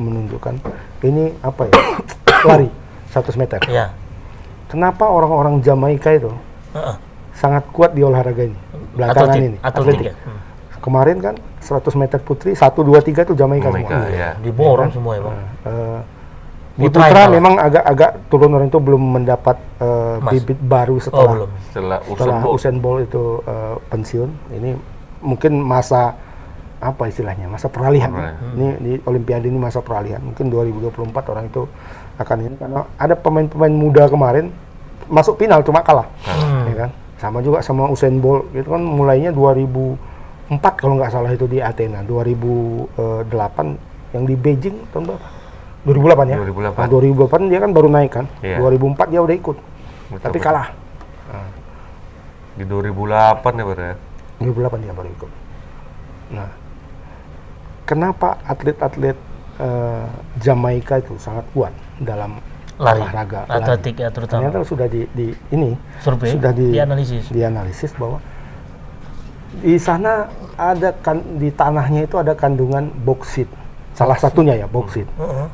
menunjukkan ini apa ya, lari 100 meter. Ya. Kenapa orang-orang Jamaika itu sangat kuat di olahraga ini belakangan ini? Atletik. Ya? Kemarin kan 100 meter putri 1, 2, 3 itu Jamaika semua. Ya. Diborong semua ya bang. Di putra memang agak turun, orang itu belum mendapat bibit baru setelah Usain Bolt itu pensiun. Ini mungkin masa apa istilahnya, masa peralihan. Ini di Olimpiade ini masa peralihan. Mungkin 2024 orang itu akan ini, karena ada pemain-pemain muda kemarin masuk final cuma kalah, ya kan? Sama juga sama Usain Bolt, itu kan mulainya 2004 kalau nggak salah itu di Athena, 2008 yang di Beijing tahun berapa? 2008 ya? 2008. Nah, 2008 dia kan baru naik kan, 2004 dia udah ikut, tapi kalah. Di 2008 ya berarti? 2008 dia baru ikut. Nah, kenapa atlet-atlet Jamaika itu sangat kuat dalam olahraga atletik ya terutama? Ternyata sudah di ini survei, sudah dianalisis bahwa di sana ada di tanahnya itu ada kandungan boksit. Salah satunya ya boksit.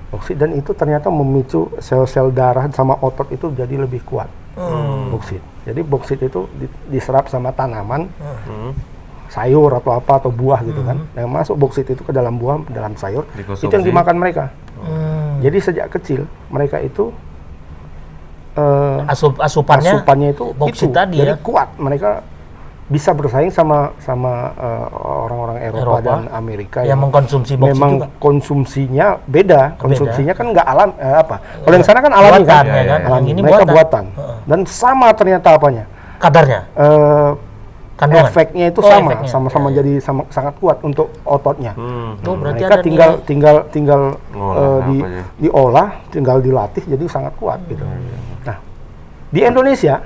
Boksit, dan itu ternyata memicu sel-sel darah sama otot itu jadi lebih kuat. Boksit. Jadi boksit itu diserap sama tanaman, sayur atau apa atau buah gitu kan. Yang masuk boksit itu ke dalam buah, dalam sayur, itu yang dimakan mereka. Jadi sejak kecil mereka itu asupannya itu boksit itu, tadi jadi ya. kuat. Mereka bisa bersaing sama orang-orang Eropa dan Amerika yang mengkonsumsi boksit memang juga. Konsumsinya beda. Konsumsinya kan nggak alam kalau yang sana kan alami buatan, kan, ya kan? Alami. Ini Mereka buatan. Dan sama ternyata apanya? Kadarnya. Kandungan. Efeknya itu sama-sama jadi sangat kuat untuk ototnya. Berarti Mereka ada tinggal diolah, tinggal dilatih jadi sangat kuat gitu. Nah, di Indonesia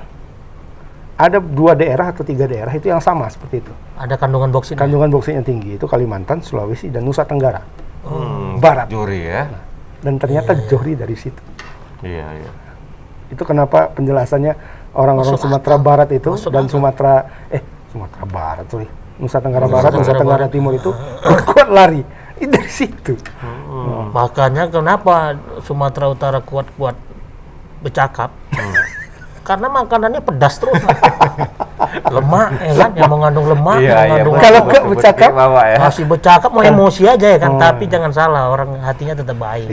ada 2 daerah atau 3 daerah itu yang sama seperti itu. Ada kandungan boksit. Kandungan boksitnya tinggi itu Kalimantan, Sulawesi, dan Nusa Tenggara Barat. Johri ya. Dan ternyata Johri dari situ. Iya. Itu kenapa penjelasannya orang-orang Sumatera Barat itu dan Sumatera Barat, Nusa Tenggara Barat, Nusa Tenggara Timur itu kuat lari. Itu dari situ. Makanya kenapa Sumatera Utara kuat-kuat bercakap? Karena makanannya pedas terus. Lemak ya kan, yang mengandung lemak, yang mengandung kalau nggak bercakap masih bercakap mau emosi aja ya kan. Tapi jangan salah, orang hatinya tetap baik.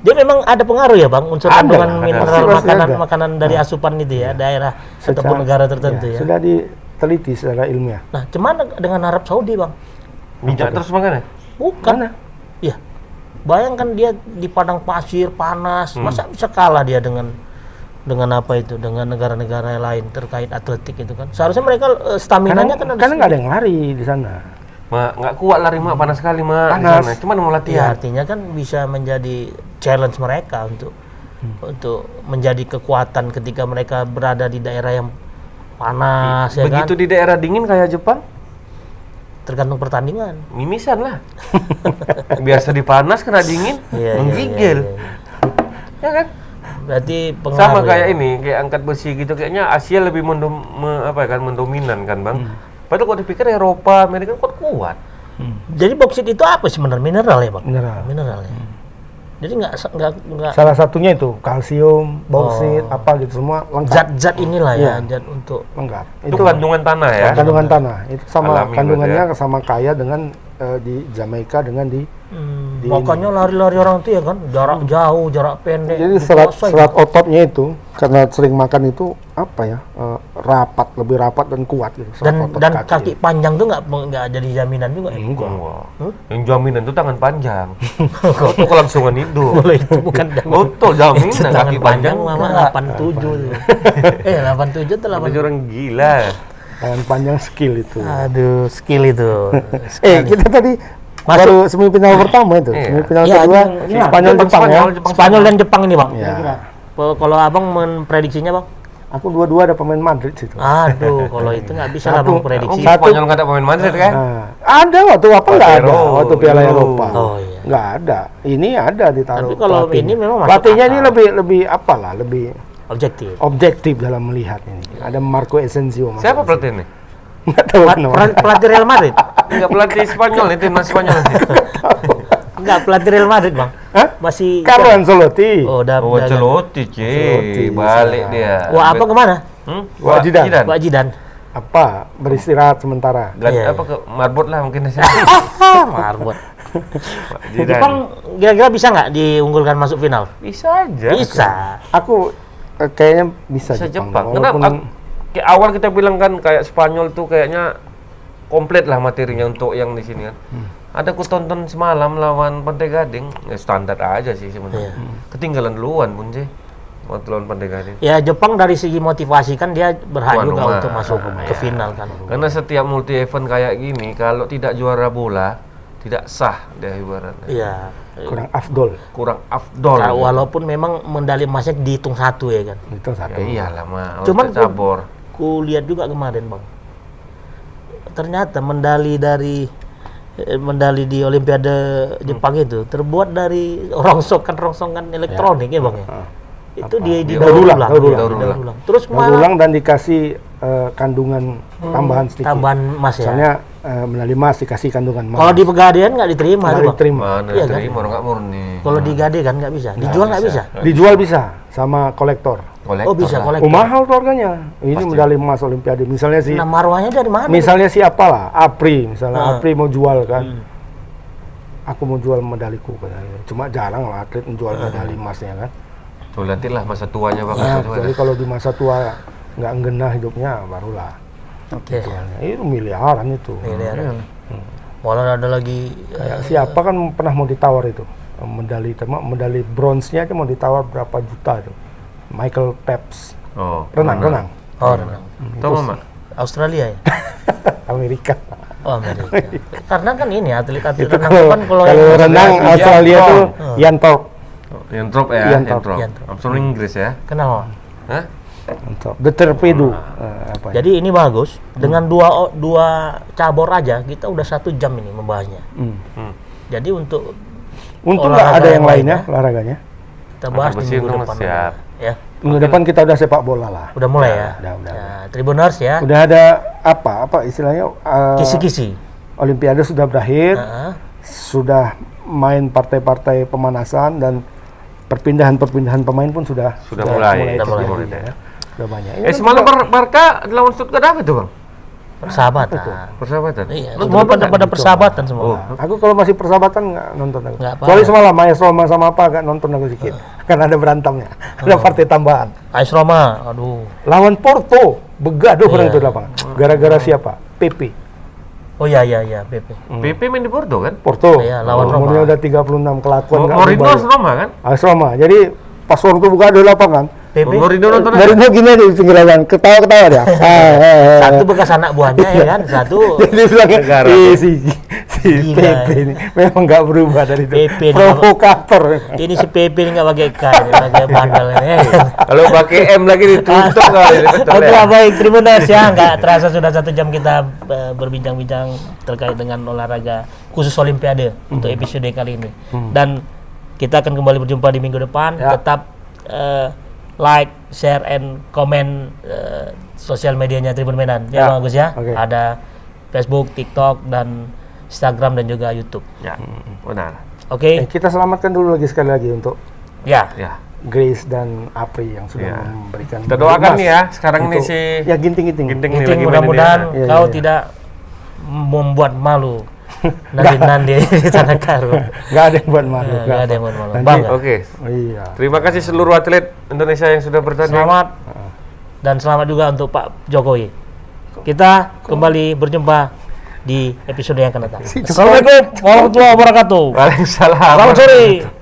Dia memang ada pengaruh ya bang, unsur kandungan mineral makanan dari asupan itu ya, daerah ataupun negara tertentu ya. Sudah diteliti secara ilmiah. Nah, cuman dengan Arab Saudi bang? Bijak terus makannya? Bukan. Iya. Bayangkan dia di padang pasir panas, masa bisa kalah dia dengan apa itu, dengan negara-negara lain terkait atletik itu kan. Seharusnya mereka staminanya kan karena nggak ada yang lari di sana. Nggak kuat lari mak, panas sekali mak. Panas. Cuman mau latihan. Ya, artinya kan bisa menjadi challenge mereka untuk menjadi kekuatan ketika mereka berada di daerah yang panas. Begitu ya kan? Di daerah dingin kayak Jepang, tergantung pertandingan. mimisan lah. Biasa di panas kena dingin, menggigil. Ya kan? Berarti sama kayak ini, kayak angkat besi gitu, kayaknya Asia lebih mendominan kan bang. Padahal kalau dipikir Eropa, Amerika kuat. Jadi boksit itu apa sebenarnya? Mineral ya bang? Mineral ya. Jadi nggak salah satunya itu kalsium, bauksit, apa gitu semua lengkap. Zat-zat inilah ya, zat untuk lengkap. Itu kandungan tanah ya. Kandungan tanah itu sama alami kandungannya sama kaya dengan di Jamaika dengan di makanya lari-lari orang itu ya kan, jarak jauh, jarak pendek. Jadi serat ototnya itu karena sering makan itu lebih rapat dan kuat gitu. Dan kaki panjang tuh nggak jadi jaminan juga. Enggak. Yang jaminan itu tangan panjang. Itu kelangsungan hidup. Itu bukan betul jaminan kaki panjang. Mama 87. 87 tuh 87 orang gila. Tangan panjang skill itu. Aduh, skill itu. Kita tadi baru semifinal pertama itu. Semifinal kedua Spanyol Jepang ya. Spanyol dan Jepang ini, Bang. Ya. Kalau Abang memprediksinya, Bang? Aku dua-dua ada pemain Madrid situ. Aduh, kalau itu nggak bisa lah Bang prediksi. Spanyol nggak ada pemain Madrid kan? Ada waktu apa nggak ada? Waktu Piala Eropa. Oh iya. Nggak ada. Ini ada ditaruh. Tapi kalau pelatihnya. ini memang masuk pelatihnya ini akal. lebih apalah, lebih Objektif. objektif dalam melihat ini. Ada Marco Asensio. Siapa pelatih ini? Nggak tahu kenapa. Pelatih Real Madrid? Enggak pelatih Spanyol, itu timnas Spanyol. Enggak, pelatih Real Madrid, Bang. Hah? Masih Carlo Ancelotti. Oh, udah. Oh, Ancelotti, balik dia. Wah, apa kemana? Wah, Zidane. Pak Zidane. Apa? Beristirahat sementara. Iya. Apa ke Marbot lah mungkin di sana. Marbot. Zidane. Jepang kira-kira bisa nggak diunggulkan masuk final? Bisa aja. Bisa. Aku kayaknya bisa Bisa Jepang. Jepang. Walaupun Kenapa? Kayak awal kita bilang kan kayak Spanyol tuh kayaknya komplit lah materinya untuk yang di sini kan. Ada ku tonton semalam lawan Pantai Gading, ya standar aja sih sebenarnya. Ketinggalan duluan pun sih waktu lawan Pantai Gading. Ya Jepang dari segi motivasi kan dia berhak Tuan juga rumah. untuk masuk ke Iya. final kan. Karena setiap multi event kayak gini kalau tidak juara bola tidak sah dia ibaratnya. Iya. kurang afdol. Kurang afdol. Nah, walaupun memang medali emasnya dihitung satu ya kan. Itu satu. Ya iyalah mah. Cuman Cuman cabur. ku lihat juga kemarin Bang. Ternyata medali di Olimpiade Jepang itu terbuat dari rongsokan elektronik ya Bang ya. Itu Daur ulang. Daur ulang. Terus Daur malah ulang dan dikasih kandungan tambahan sedikit. tambahan emas ya. Misalnya medali emas dikasih kandungan emas. Kalau di Pegadaian nggak diterima nggak tuh Bang. diterima. Mana Iya kan? terima orang nggak murni. Kalau di Gade kan nggak bisa. Dijual nggak bisa. Dijual bisa sama kolektor. Kolektor Oh bisa lah. kolektor. Mahal tuh harganya. Ini medali emas Olimpiade. Misalnya si Nah marwahnya dari mana? misalnya siapa lah, Apri, misalnya Apri mau jual kan. Aku mau jual medaliku katanya. Cuma jarang lah atlet menjual medali emasnya kan. Tuh nantilah masa tuanya Bang. Nah, Itu kecuali kalau di masa tua nggak genah hidupnya barulah Oke. jualnya. Itu miliaran itu. Miliaran. Malah ada lagi Kayak siapa kan pernah mau ditawar itu medali bronze-nya aja mau ditawar berapa juta itu. Michael Phelps Oh, renang renang. Tahu Mama? Australia ya? Amerika. Oh Amerika. Karena kan ini atlet-atlet Itu renang kalau kan kalau kalau yang renang Australia tuh Ian Thorpe. Yang drop ya, Yang yang drop. drop. Yang drop. Armstrong Inggris ya. kenapa? Hah? The Torpedo. Apa ya? Jadi ini bagus dengan dua cabur aja kita udah 1 jam ini membahasnya. Jadi untuk Untung nggak olahraga ada yang yang lainnya lainnya. olahraganya. kita bahas di besi minggu nomor depan. siap. Ya, Minggu depan kita udah sepak bola lah. udah mulai ya. Udah. Ya, Tribuners ya. Udah ada apa istilahnya Kisi-kisi. Olimpiade sudah berakhir. Heeh. Sudah main partai-partai pemanasan dan perpindahan pemain pun sudah mulai. terjadi, Sudah ya. Sudah banyak. Ini kan Semalam juga- Barca lawan Stuttgart apa itu Bang? Persahabatan. Persahabatan. Iya, Lu semua nonton pada nggak? persahabatan semua. Oh. aku kalau masih persahabatan nggak nonton aku. Nggak apa-apa. Kecuali semalam AS Roma sama apa nggak nonton aku sedikit. Karena ada berantamnya. Ada partai tambahan. AS Roma, aduh. Lawan Porto begaduh orang Iya. itu di lapangan. Gara-gara siapa? PP. Oh iya PP. PP main di Porto kan? Porto. Iya, lawan Roma. Umurnya udah 36 kelakuan nggak Mourinho berubah. Roma kan? AS Roma. Jadi pas waktu begaduh di lapangan, PP Mourinho nonton aja. Mourinho gini aja di pinggir lapangan, ketawa-ketawa dia. satu bekas anak buahnya ya kan, satu Jadi bilang Negara. si Gila. PP ini memang nggak berubah dari itu. PP ini Provokator. ini si PP ini nggak pakai K, ini pakai bandel ini. Kalau pakai M lagi ditutup kali betul Oke ya. baik, Tribuners ya, nggak terasa sudah 1 jam kita berbincang-bincang terkait dengan olahraga khusus Olimpiade untuk episode kali ini. Dan kita akan kembali berjumpa di minggu depan. Ya. Tetap like, share, and comment sosial medianya Tribun Medan. Ya, Ya. Bang Agus ya. Oke. Ada Facebook, TikTok, dan Instagram dan juga YouTube. Ya, benar. Oke, Kita selamatkan dulu sekali lagi untuk ya. Ya. Grace dan Apri yang sudah Ya. memberikan. Kita doakan emas nih ya, sekarang nih untuk- si Ya ginting-ginting. Ginting nih Ginting, lagi main mudah-mudahan ini. Iya, kau iya. tidak membuat malu nanti di tanah Karo. Nggak ada yang buat malu. Nggak ada yang buat malu. Nanti- Bangga. Oke. Iya. Terima kasih seluruh atlet Indonesia yang sudah bertanding. Selamat dan selamat juga untuk Pak Jokowi. Kita kembali berjumpa di episode yang akan datang. Assalamualaikum warahmatullahi wabarakatuh. Waalaikumsalam. Selamat sore.